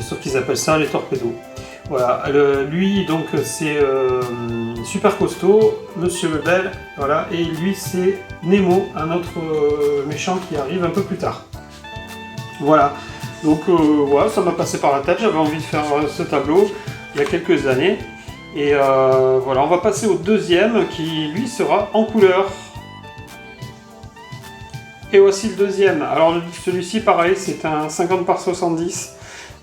sauf qu'ils appellent ça les torpédos. Voilà, lui donc c'est super costaud, Monsieur Lebel, voilà, et lui c'est Nemo, un autre méchant qui arrive un peu plus tard. Voilà, donc voilà, ça m'a passé par la tête, j'avais envie de faire ce tableau il y a quelques années. Et voilà, on va passer au deuxième qui lui sera en couleur. Et voici le deuxième. Alors celui-ci pareil, c'est un 50 par 70.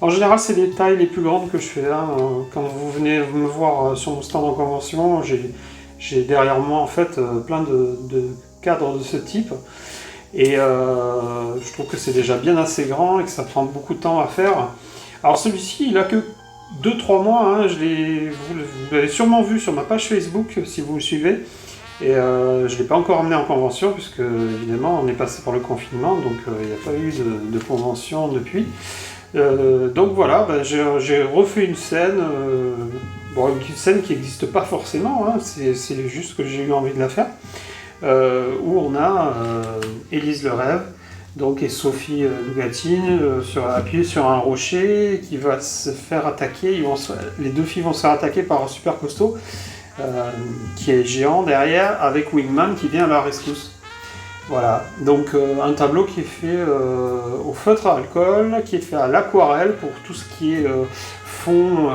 En général, c'est les tailles les plus grandes que je fais. Hein. Quand vous venez me voir sur mon stand en convention, j'ai derrière moi en fait plein de cadres de ce type. Et je trouve que c'est déjà bien assez grand et que ça prend beaucoup de temps à faire. Alors celui-ci, il a que 2-3 mois. Hein. Vous l'avez sûrement vu sur ma page Facebook si vous me suivez. Et je ne l'ai pas encore emmené en convention puisque évidemment on est passé par le confinement, donc il n'y a pas eu de convention depuis. Donc voilà, j'ai refait une scène, une scène qui n'existe pas forcément, hein, c'est juste que j'ai eu envie de la faire, où on a Élise Le Rêve donc, et Sophie Nougatti appuyées sur un rocher qui va se faire attaquer, les deux filles vont se faire attaquer par un super costaud qui est géant derrière, avec Wingman qui vient à la rescousse. Voilà, donc un tableau qui est fait au feutre à alcool, qui est fait à l'aquarelle pour tout ce qui est fond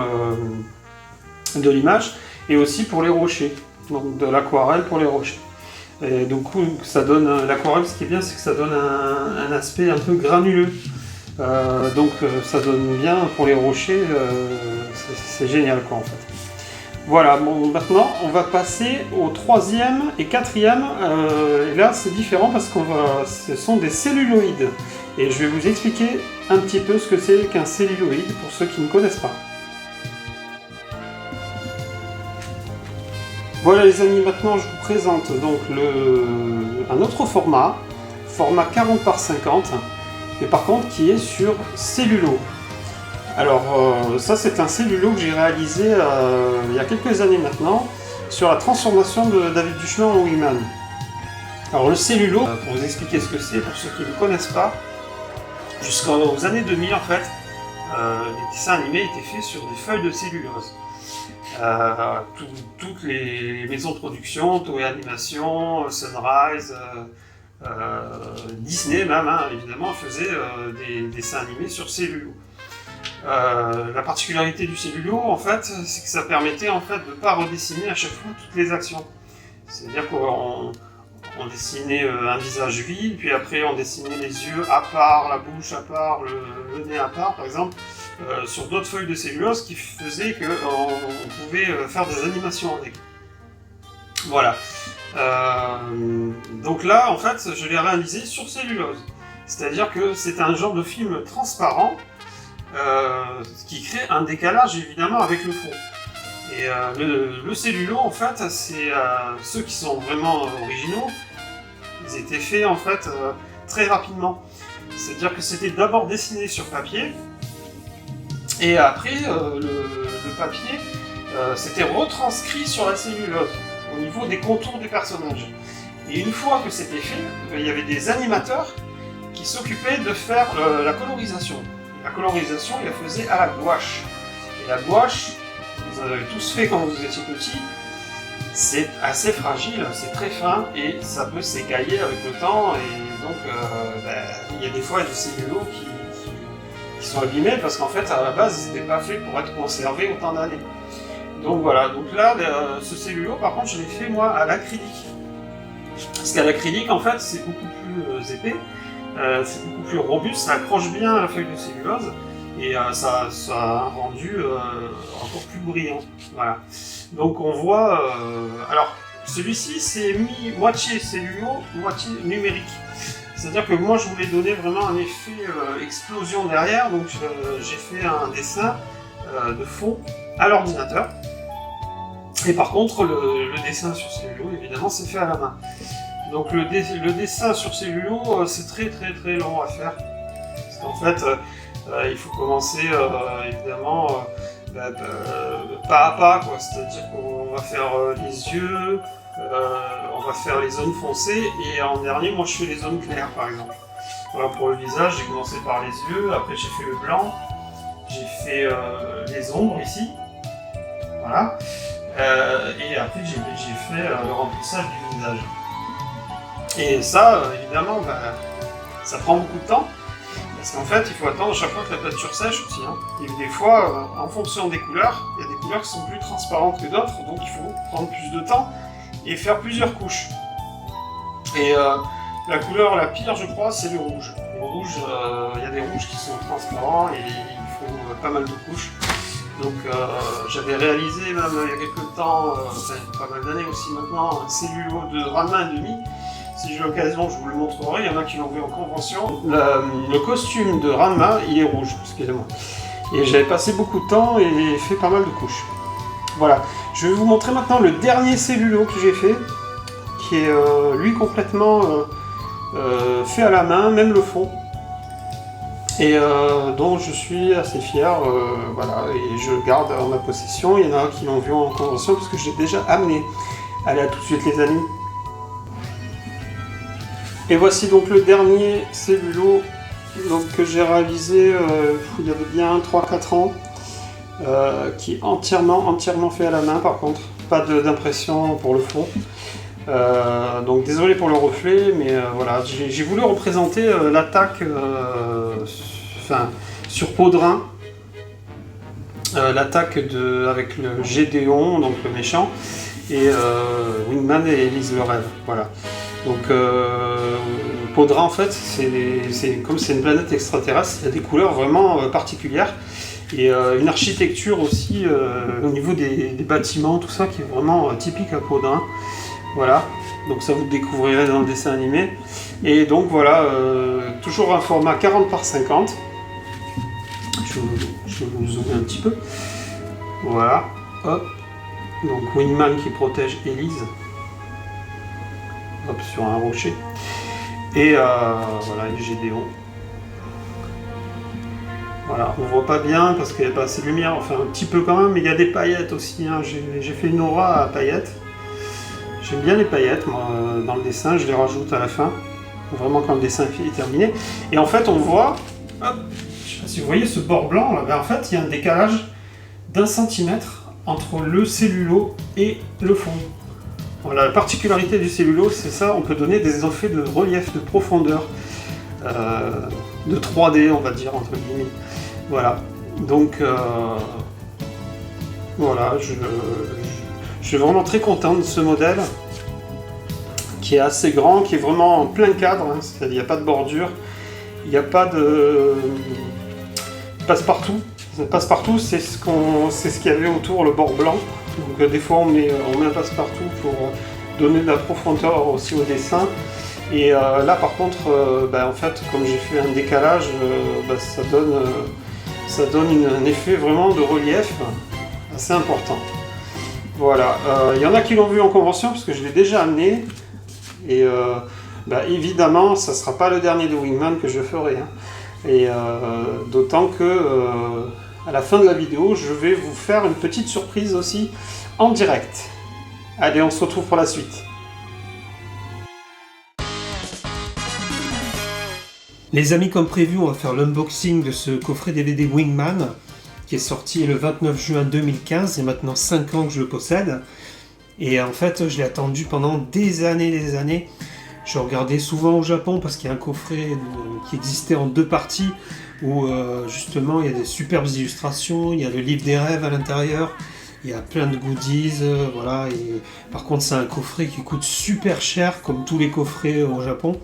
de l'image, et aussi pour les rochers, donc de l'aquarelle pour les rochers. Et donc ça donne, l'aquarelle, ce qui est bien, c'est que ça donne un aspect un peu granuleux, donc ça donne bien pour les rochers, c'est génial quoi en fait. Voilà, bon, maintenant on va passer au troisième et quatrième, et là c'est différent parce ce sont des celluloïdes. Et je vais vous expliquer un petit peu ce que c'est qu'un celluloïd pour ceux qui ne connaissent pas. Voilà les amis, maintenant je vous présente donc un autre format 40 par 50, mais par contre qui est sur cellulo. Alors ça c'est un cellulo que j'ai réalisé il y a quelques années maintenant, sur la transformation de David Duchemin en Wingman. Alors le cellulo, pour vous expliquer ce que c'est, pour ceux qui ne connaissent pas, jusqu'aux années 2000 en fait, les dessins animés étaient faits sur des feuilles de cellulose. Toutes les maisons de production, Toei Animation, Sunrise, Disney même, hein, évidemment, faisaient des dessins animés sur cellulo. La particularité du cellulo, en fait, c'est que ça permettait en fait de ne pas redessiner à chaque fois toutes les actions. C'est-à-dire qu'on dessinait un visage vide, puis après on dessinait les yeux à part, la bouche à part, le nez à part, par exemple, sur d'autres feuilles de cellulose qui faisaient qu'on pouvait faire des animations avec. Voilà. Donc là, en fait, je l'ai réalisé sur cellulose. C'est-à-dire que c'est un genre de film transparent qui crée un décalage évidemment avec le fond. Et le cellulo, en fait, c'est ceux qui sont vraiment originaux, ils étaient faits en fait très rapidement. C'est-à-dire que c'était d'abord dessiné sur papier, et après le papier c'était retranscrit sur la cellulose, au niveau des contours des personnages. Et une fois que c'était fait, il y avait des animateurs qui s'occupaient de faire la colorisation. La colorisation, ils la faisaient à la gouache. Et la gouache, vous en avez tous fait quand vous étiez petits, c'est assez fragile, c'est très fin et ça peut s'écailler avec le temps. Et donc, il y a des fois des cellulos qui sont abîmés parce qu'en fait, à la base, ils n'étaient pas faits pour être conservés autant d'années. Donc voilà, donc là, ce cellulo, par contre, je l'ai fait moi à l'acrylique. Parce qu'à l'acrylique, en fait, c'est beaucoup plus épais, c'est beaucoup plus robuste, ça accroche bien à la feuille de cellulose. Et ça a un rendu encore plus brillant. Voilà. Donc on voit... alors, celui-ci, c'est moitié cellulo, moitié numérique. C'est-à-dire que moi, je voulais donner vraiment un effet explosion derrière. Donc j'ai fait un dessin de fond à l'ordinateur. Et par contre, le dessin sur cellulo, évidemment, c'est fait à la main. Donc le dessin sur cellulo, c'est très très très long à faire. Parce qu'en fait... il faut commencer évidemment pas à pas, quoi. C'est-à-dire qu'on va faire les yeux, on va faire les zones foncées, et en dernier, moi je fais les zones claires par exemple. Voilà, pour le visage, j'ai commencé par les yeux, après j'ai fait le blanc, j'ai fait les ombres ici, voilà, et après j'ai fait le remplissage du visage. Et ça, évidemment, ça prend beaucoup de temps. Parce qu'en fait, il faut attendre à chaque fois que la peinture sèche aussi. Hein. Et des fois, en fonction des couleurs, il y a des couleurs qui sont plus transparentes que d'autres, donc il faut prendre plus de temps et faire plusieurs couches. Et la couleur la pire, je crois, c'est le rouge. Le rouge, il y a des rouges qui sont transparents et il faut pas mal de couches. Donc j'avais réalisé même il y a quelques temps, pas mal d'années aussi maintenant, un cellulo de Ranma et demi. Si j'ai l'occasion, je vous le montrerai, il y en a qui l'ont vu en convention. Le costume de Ranma, il est rouge, excusez-moi. Et j'avais passé beaucoup de temps et fait pas mal de couches. Voilà, je vais vous montrer maintenant le dernier cellulo que j'ai fait, qui est lui complètement fait à la main, même le fond. Et dont je suis assez fier, voilà, et je le garde en ma possession. Il y en a qui l'ont vu en convention parce que je l'ai déjà amené. Allez, à tout de suite les amis. Et voici donc le dernier cellulo que j'ai réalisé il y avait bien 3-4 ans, qui est entièrement fait à la main par contre, pas d'impression pour le fond. Donc désolé pour le reflet, mais voilà, j'ai voulu représenter l'attaque sur Podrin, l'attaque avec le Gédéon, donc le méchant, et Wingman et Elise le rêve, voilà. Donc Podrin en fait, comme c'est une planète extraterrestre, il y a des couleurs vraiment particulières et une architecture aussi au niveau des bâtiments, tout ça qui est vraiment typique à Podrin. Voilà, donc ça vous le découvrirez dans le dessin animé. Et donc voilà, toujours un format 40 par 50. Je vais vous zoomer un petit peu. Voilà, hop. Donc Wingman qui protège Elise. Hop, sur un rocher. Et voilà, et Gédéon. Voilà, on voit pas bien parce qu'il n'y a pas assez de lumière, enfin un petit peu quand même, mais il y a des paillettes aussi. Hein. J'ai fait une aura à paillettes. J'aime bien les paillettes, moi, dans le dessin, je les rajoute à la fin. Vraiment quand le dessin est terminé. Et en fait, on voit, hop, je sais pas si vous voyez ce bord blanc là, ben en fait, il y a un décalage d'1 centimètre entre le cellulo et le fond. Voilà, la particularité du cellulo, c'est ça, on peut donner des effets de relief, de profondeur, de 3D, on va dire, entre guillemets. Voilà, donc voilà, je suis vraiment très content de ce modèle, qui est assez grand, qui est vraiment en plein cadre, hein, c'est-à-dire il n'y a pas de bordure, il n'y a pas de passe-partout. Passe-partout, c'est ce qu'il y avait autour, le bord blanc. Donc des fois on met un passe-partout pour donner de la profondeur aussi au dessin. Et là par contre, en fait, comme j'ai fait un décalage, ça donne un effet vraiment de relief assez important. Voilà, il y en a qui l'ont vu en convention parce que je l'ai déjà amené. Et évidemment, ça ne sera pas le dernier de Wingman que je ferai. Hein. Et d'autant que à la fin de la vidéo, je vais vous faire une petite surprise aussi en direct. Allez, on se retrouve pour la suite. Les amis, comme prévu, on va faire l'unboxing de ce coffret DVD Wingman qui est sorti le 29 juin 2015, il y a maintenant 5 ans que je le possède. Et en fait, je l'ai attendu pendant des années. Je regardais souvent au Japon parce qu'il y a un coffret qui existait en 2 parties où justement il y a des superbes illustrations, il y a le livre des rêves à l'intérieur, il y a plein de goodies, voilà. Et par contre, c'est un coffret qui coûte super cher comme tous les coffrets au Japon.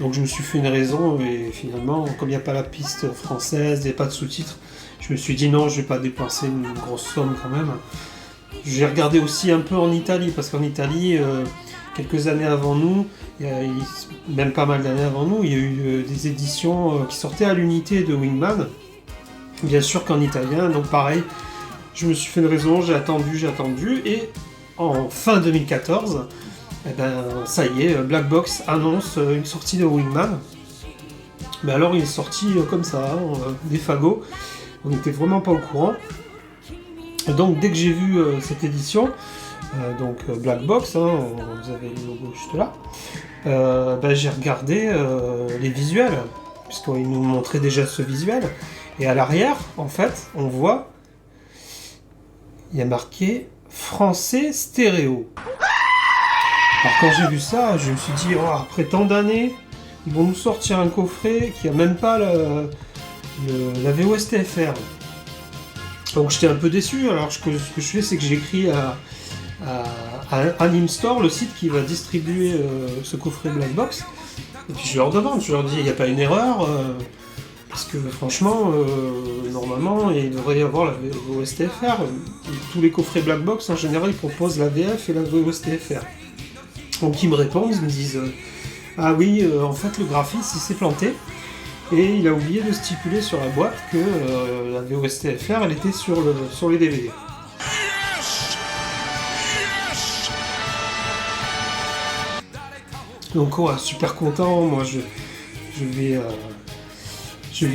Donc je me suis fait une raison et finalement, comme il n'y a pas la piste française, il n'y a pas de sous-titres, je me suis dit non, je ne vais pas dépenser une grosse somme quand même. J'ai regardé aussi un peu en Italie, parce qu'en Italie, quelques années avant nous, même pas mal d'années avant nous, il y a eu des éditions qui sortaient à l'unité de Wingman, bien sûr qu'en italien, donc pareil, je me suis fait une raison, j'ai attendu, et en fin 2014, ça y est, Black Box annonce une sortie de Wingman. Mais alors il est sorti comme ça, des fagots, on n'était vraiment pas au courant. Donc dès que j'ai vu cette édition, Black Box, hein, vous avez le logo juste là, j'ai regardé les visuels, puisqu'ils nous montraient déjà ce visuel, et à l'arrière, en fait, on voit, il y a marqué français stéréo. Alors quand j'ai vu ça, je me suis dit, oh, après tant d'années, ils vont nous sortir un coffret qui a même pas la VOSTFR. Donc j'étais un peu déçu, alors ce que je fais, c'est que j'écris à Anime Store, le site qui va distribuer ce coffret Black Box, et puis je leur demande, je leur dis, il n'y a pas une erreur, parce que franchement, normalement, il devrait y avoir la VOSTFR. Tous les coffrets Black Box, en général, ils proposent la VF et la VOSTFR. Donc ils me répondent, ils me disent, ah oui, en fait le graphiste il s'est planté, et il a oublié de stipuler sur la boîte que la VOSTFR elle était sur les DVD. Donc ouais, super content, moi je vais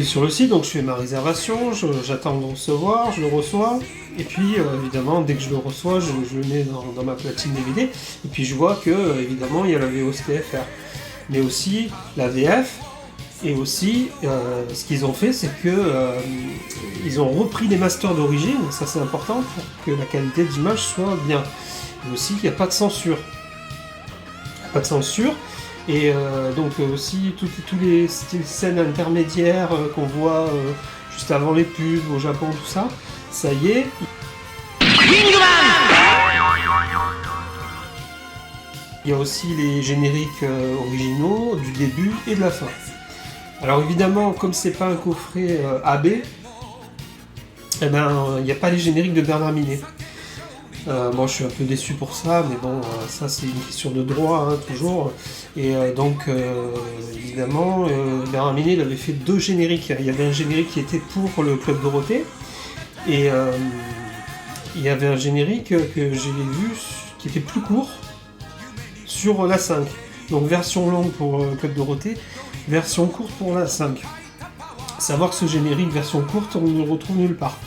sur le site, donc je fais ma réservation, j'attends de recevoir, je le reçois, et puis évidemment dès que je le reçois, je le mets dans ma platine DVD, et puis je vois que évidemment il y a la VOSTFR, mais aussi la VF. Et aussi, ce qu'ils ont fait, c'est que ils ont repris les masters d'origine, ça c'est important pour que la qualité d'image soit bien. Et aussi, il n'y a pas de censure. Il n'y a pas de censure. Et donc aussi, toutes les scènes intermédiaires qu'on voit juste avant les pubs au Japon, tout ça, ça y est. Il y a aussi les génériques originaux du début et de la fin. Alors évidemment, comme c'est pas un coffret AB, il n'y a pas les génériques de Bernard Minet. Bon, je suis un peu déçu pour ça, mais bon, ça c'est une question de droit, hein, toujours. Et donc, évidemment, Bernard Minet, il avait fait 2 génériques. Il y avait un générique qui était pour le Club Dorothée, et il y avait un générique que j'ai vu qui était plus court sur la 5. Donc version longue pour Club Dorothée, version courte pour la 5. Savoir que ce générique version courte, on ne le retrouve nulle part.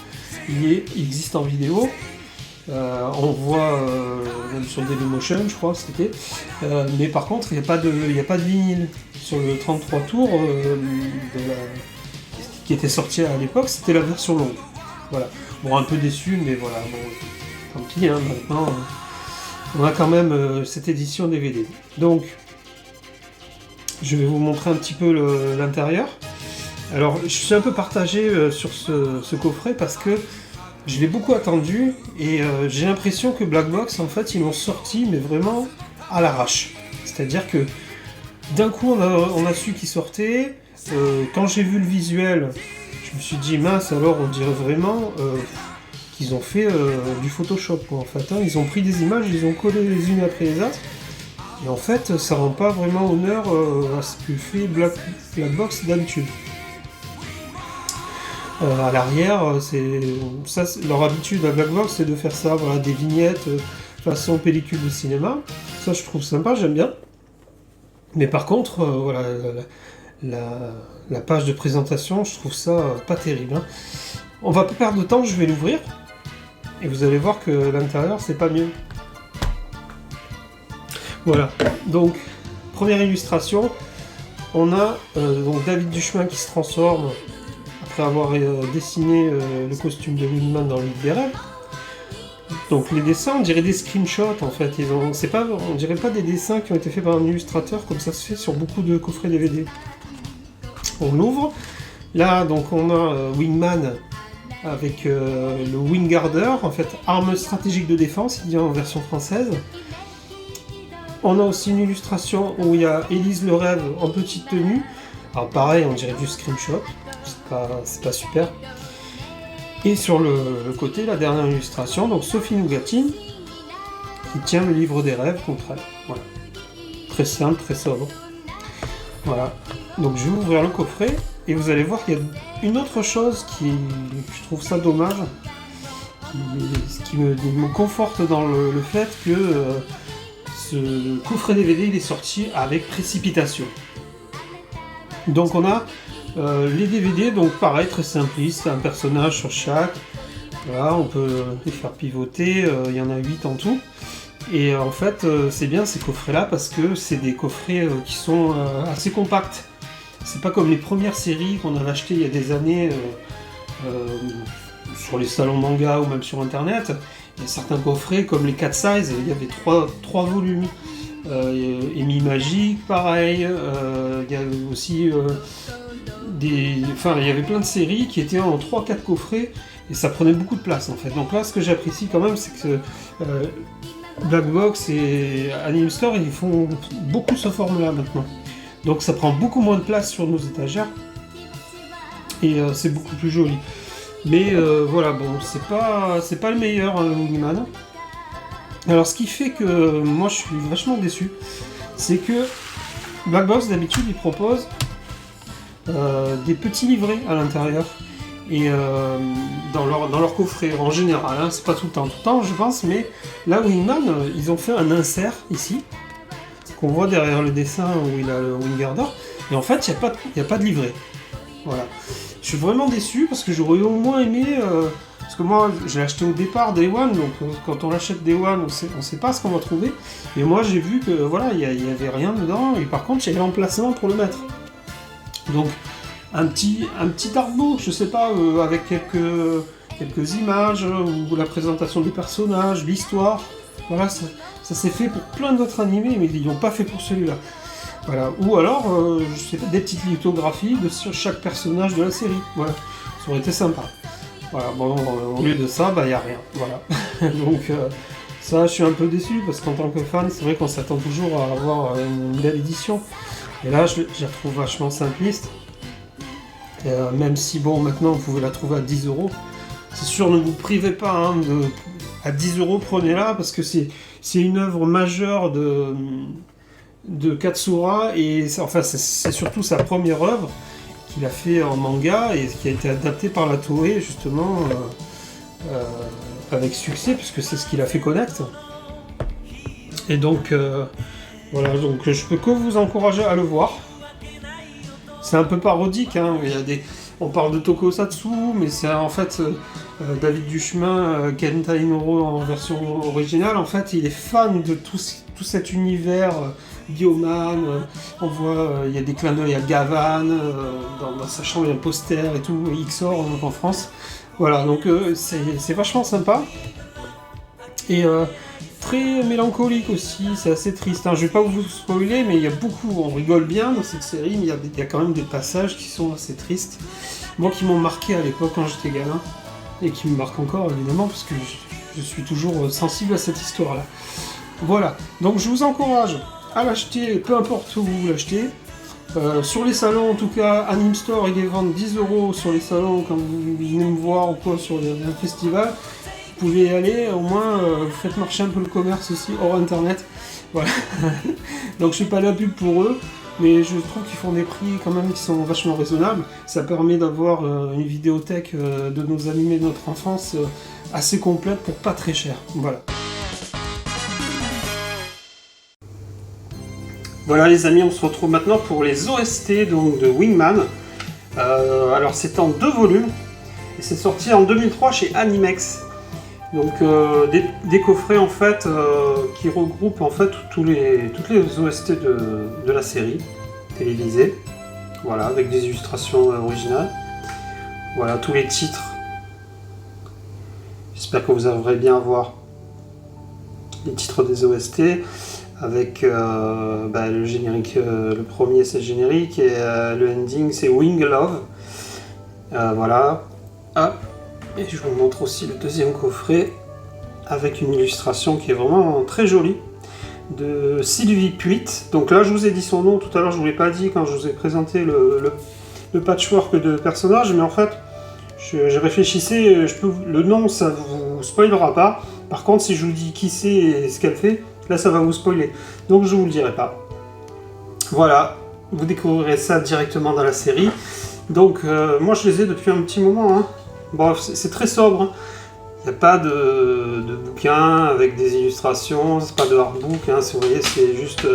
Il existe en vidéo. On voit même sur Dailymotion, je crois que c'était, mais par contre il n'y a pas de vinyle sur le 33 tours qui était sorti à l'époque, c'était la version longue. Voilà. Bon, un peu déçu, mais voilà, bon, tant pis, hein, maintenant on a quand même cette édition DVD. Donc je vais vous montrer un petit peu l'intérieur. Alors je suis un peu partagé sur ce coffret parce que je l'ai beaucoup attendu et j'ai l'impression que Black Box, en fait, ils l'ont sorti, mais vraiment à l'arrache. C'est-à-dire que d'un coup, on a su qu'il sortait. Quand j'ai vu le visuel, je me suis dit, mince, alors on dirait vraiment qu'ils ont fait du Photoshop, quoi, en fait. Hein. Ils ont pris des images, ils ont collé les unes après les autres. Et en fait, ça rend pas vraiment honneur à ce que fait Black Box d'habitude. À l'arrière, leur habitude à Black Box, c'est de faire ça, voilà, des vignettes façon pellicule de cinéma. Ça, je trouve sympa, j'aime bien. Mais par contre, voilà, la page de présentation, je trouve ça pas terrible. Hein. On va pas perdre de temps, je vais l'ouvrir. Et vous allez voir que l'intérieur, c'est pas mieux. Voilà, donc, première illustration. On a donc David Duchemin qui se transforme après avoir dessiné le costume de Wingman dans l'île des rêves. Donc les dessins, on dirait des screenshots en fait. On dirait pas des dessins qui ont été faits par un illustrateur comme ça se fait sur beaucoup de coffrets DVD. On l'ouvre. Là, donc on a Wingman avec le Wingharder, en fait, arme stratégique de défense, il dit en version française. On a aussi une illustration où il y a Élise le rêve en petite tenue. Alors pareil, on dirait du screenshot. C'est pas super. Et sur le côté, la dernière illustration, donc Sophie Nougatine, qui tient le livre des rêves contre elle. Voilà. Très simple, très sobre. Voilà. Donc je vais ouvrir le coffret, et vous allez voir qu'il y a une autre chose je trouve ça dommage, qui me conforte dans le fait que ce coffret DVD il est sorti avec précipitation. Donc on a les DVD, donc pareil, très simpliste, un personnage sur chaque. Voilà, on peut les faire pivoter, il y en a 8 en tout. Et en fait, c'est bien ces coffrets-là parce que c'est des coffrets qui sont assez compacts. C'est pas comme les premières séries qu'on avait achetées il y a des années sur les salons manga ou même sur internet. Il y a certains coffrets comme les 4 size, il y avait 3 volumes. Amy Magique, pareil. Il y a aussi il y avait plein de séries qui étaient en 3-4 coffrets et ça prenait beaucoup de place en fait. Donc là, ce que j'apprécie quand même, c'est que Black Box et Anime Store, ils font beaucoup ce format-là maintenant. Donc ça prend beaucoup moins de place sur nos étagères et c'est beaucoup plus joli. Mais voilà, bon, c'est pas le meilleur, hein, le Wingman. Alors ce qui fait que moi je suis vachement déçu, c'est que Black Box d'habitude il propose des petits livrets à l'intérieur et dans leur coffret en général, hein, c'est pas tout le temps je pense, mais là Wingman ils ont fait un insert ici qu'on voit derrière le dessin où il a le Wingharder et en fait il n'y a pas de livret. Voilà. Je suis vraiment déçu parce que j'aurais au moins aimé parce que moi je l'ai acheté au départ Day One, donc quand on l'achète Day One on sait pas ce qu'on va trouver et moi j'ai vu que voilà il y avait rien dedans et par contre il y avait l'emplacement pour le mettre. Donc un petit artbook, je sais pas, avec quelques images, ou la présentation des personnages, l'histoire. Voilà, ça s'est fait pour plein d'autres animés, mais ils l'ont pas fait pour celui-là. Voilà. Ou alors, je sais pas, des petites lithographies sur chaque personnage de la série. Voilà, ça aurait été sympa. Voilà, bon, au lieu de ça, il n'y a rien. Voilà. Donc ça, je suis un peu déçu, parce qu'en tant que fan, c'est vrai qu'on s'attend toujours à avoir une belle édition. Et là, je la trouve vachement simpliste. Même si, bon, maintenant, vous pouvez la trouver à 10€. C'est sûr, ne vous privez pas hein, à 10 €, prenez-la, parce que c'est une œuvre majeure de Katsura, et c'est surtout sa première œuvre qu'il a fait en manga, et qui a été adaptée par la Toei, justement, avec succès, puisque c'est ce qu'il a fait connaître. Et donc, voilà, donc je peux que vous encourager à le voir. C'est un peu parodique, hein, on parle de Tokusatsu, mais c'est en fait David Duchemin, Kenta Imuro en version originale, en fait il est fan de tout cet univers Bioman, on voit, il y a des clins d'œil à Gavan, dans sa chambre il y a un poster et tout, XOR donc en France. Voilà, donc c'est vachement sympa. Et très mélancolique aussi, c'est assez triste. Hein. Je vais pas vous spoiler, mais il y a beaucoup, on rigole bien dans cette série, mais il y a quand même des passages qui sont assez tristes. Moi qui m'ont marqué à l'époque quand j'étais gamin, et qui me marquent encore évidemment, parce que je suis toujours sensible à cette histoire-là. Voilà, donc je vous encourage à l'acheter, peu importe où vous l'achetez. Sur les salons, en tout cas, Anime Store, il est vendu 10 € sur les salons quand vous venez me voir ou quoi sur un festival. Vous pouvez y aller, au moins vous faites marcher un peu le commerce aussi hors internet. Voilà. Donc je suis pas la pub pour eux, mais je trouve qu'ils font des prix quand même qui sont vachement raisonnables. Ça permet d'avoir une vidéothèque de nos animés de notre enfance assez complète pour pas très cher. Voilà. Voilà les amis, on se retrouve maintenant pour les OST donc, de Wingman. Alors c'est en 2 volumes et c'est sorti en 2003 chez Animex. Donc des coffrets en fait qui regroupent en fait toutes les OST de la série télévisée. Voilà, avec des illustrations originales. Voilà tous les titres. J'espère que vous arriverez bien à voir les titres des OST. Avec le générique, le premier c'est le générique et le ending c'est Wing Love. Voilà. Hop. Et je vous montre aussi le deuxième coffret avec une illustration qui est vraiment très jolie de Sylvie Puit. Donc là je vous ai dit son nom tout à l'heure, je ne vous l'ai pas dit quand je vous ai présenté le patchwork de personnages, mais en fait je réfléchissais, le nom ça vous spoilera pas. Par contre si je vous dis qui c'est et ce qu'elle fait, là ça va vous spoiler, donc je vous le dirai pas. Voilà, vous découvrirez ça directement dans la série. Donc moi je les ai depuis un petit moment. Hein. Bon, c'est très sobre. Hein. Il n'y a pas de bouquin avec des illustrations, c'est pas de hardbook. Hein. Vous voyez, c'est juste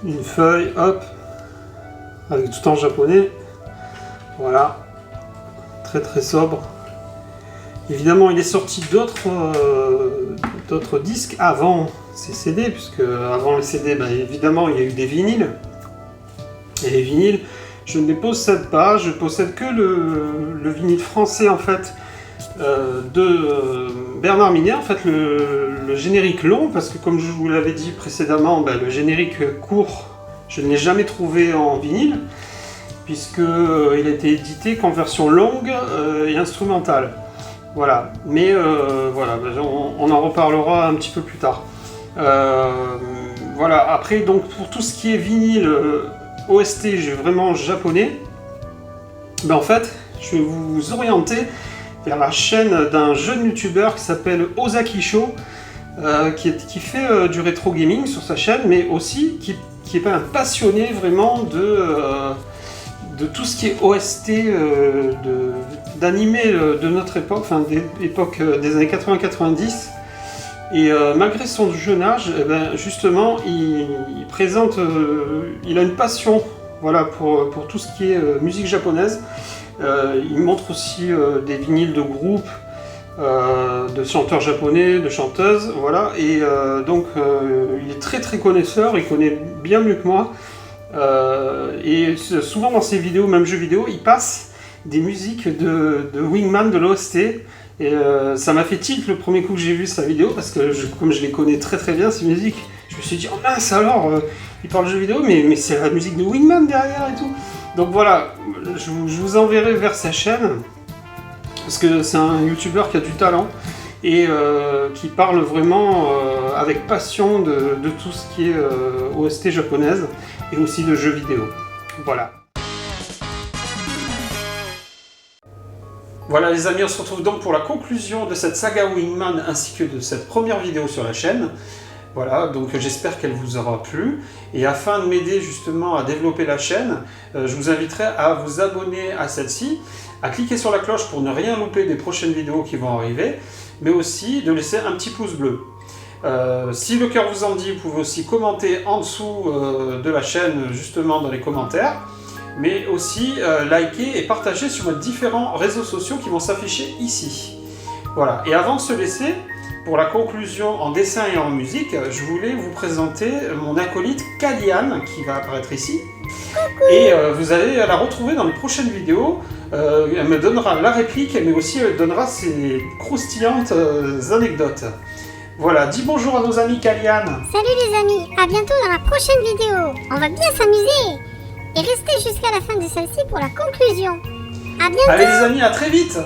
une feuille, hop, avec tout en japonais. Voilà, très très sobre. Évidemment, il est sorti d'autres disques avant ces CD, puisque avant les CD, évidemment, il y a eu des vinyles. Et les vinyles, je ne les possède pas, je possède que le vinyle français, en fait, de Bernard Minet, en fait, le générique long, parce que comme je vous l'avais dit précédemment, le générique court, je ne l'ai jamais trouvé en vinyle, puisqu'il a été édité qu'en version longue et instrumentale. Voilà, mais voilà, on en reparlera un petit peu plus tard. Voilà, après, donc pour tout ce qui est vinyle OST, j'ai vraiment japonais. En fait, je vais vous orienter vers la chaîne d'un jeune youtubeur qui s'appelle Ozaki Show, qui fait du rétro gaming sur sa chaîne, mais aussi qui est un passionné vraiment de tout ce qui est OST d'animés de notre époque, enfin des époques des années 80-90. Et malgré son jeune âge, justement, il présente, il a une passion, voilà, pour tout ce qui est musique japonaise. Il montre aussi des vinyles de groupes, de chanteurs japonais, de chanteuses, voilà. Et donc, il est très très connaisseur, il connaît bien mieux que moi. Et souvent dans ses vidéos, même jeux vidéo, il passe des musiques de Wingman, de l'OST. Et ça m'a fait tilt le premier coup que j'ai vu sa vidéo, parce que comme je les connais très très bien ces musiques, je me suis dit oh mince alors, il parle de jeux vidéo, mais c'est la musique de Wingman derrière et tout. Donc voilà, je vous enverrai vers sa chaîne, parce que c'est un youtubeur qui a du talent et qui parle vraiment avec passion de tout ce qui est OST japonaise et aussi de jeux vidéo. Voilà. Voilà les amis, on se retrouve donc pour la conclusion de cette saga Wingman ainsi que de cette première vidéo sur la chaîne. Voilà, donc j'espère qu'elle vous aura plu. Et afin de m'aider justement à développer la chaîne, je vous inviterai à vous abonner à celle-ci, à cliquer sur la cloche pour ne rien louper des prochaines vidéos qui vont arriver, mais aussi de laisser un petit pouce bleu. Si le cœur vous en dit, vous pouvez aussi commenter en dessous de la chaîne, justement dans les commentaires, mais aussi liker et partager sur mes différents réseaux sociaux qui vont s'afficher ici. Voilà, et avant de se laisser, pour la conclusion en dessin et en musique, je voulais vous présenter mon acolyte Kalian qui va apparaître ici. Et vous allez la retrouver dans les prochaines vidéos. Elle me donnera la réplique, mais aussi elle donnera ses croustillantes anecdotes. Voilà, dis bonjour à nos amis Kalian. Salut les amis, à bientôt dans la prochaine vidéo. On va bien s'amuser. Et restez jusqu'à la fin de celle-ci pour la conclusion. À bientôt. Allez les amis, à très vite.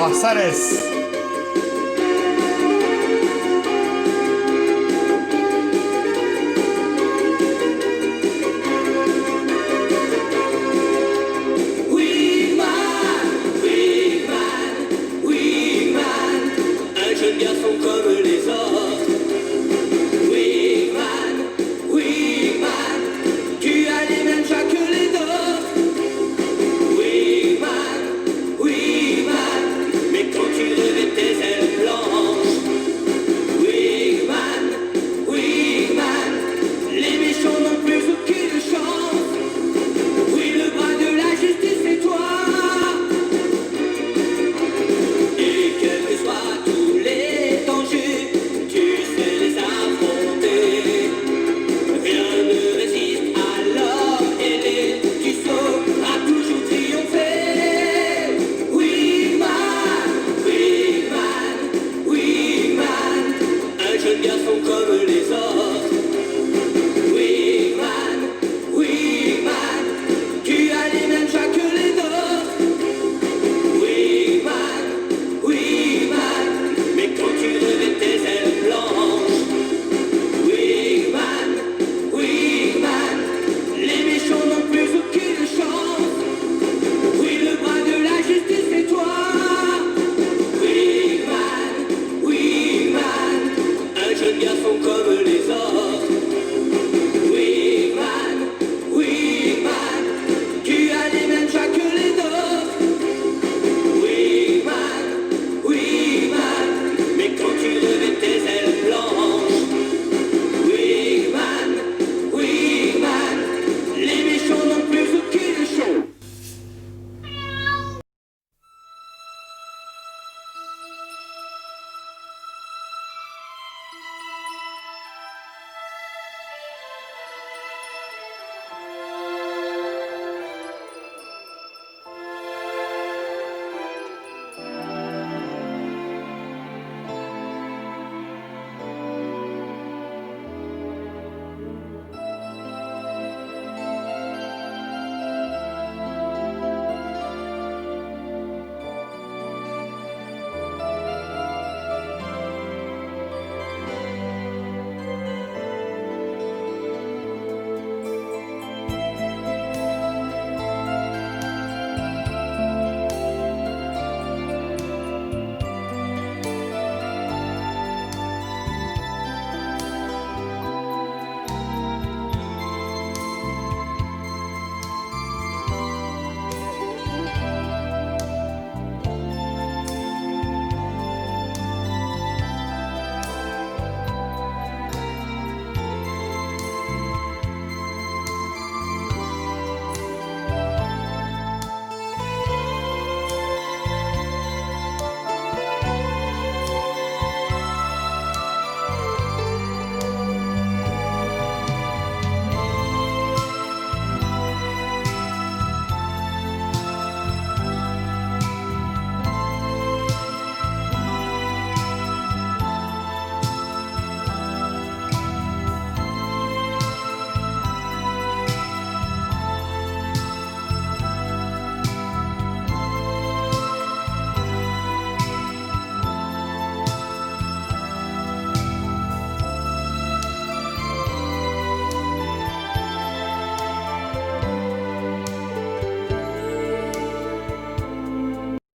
Universales.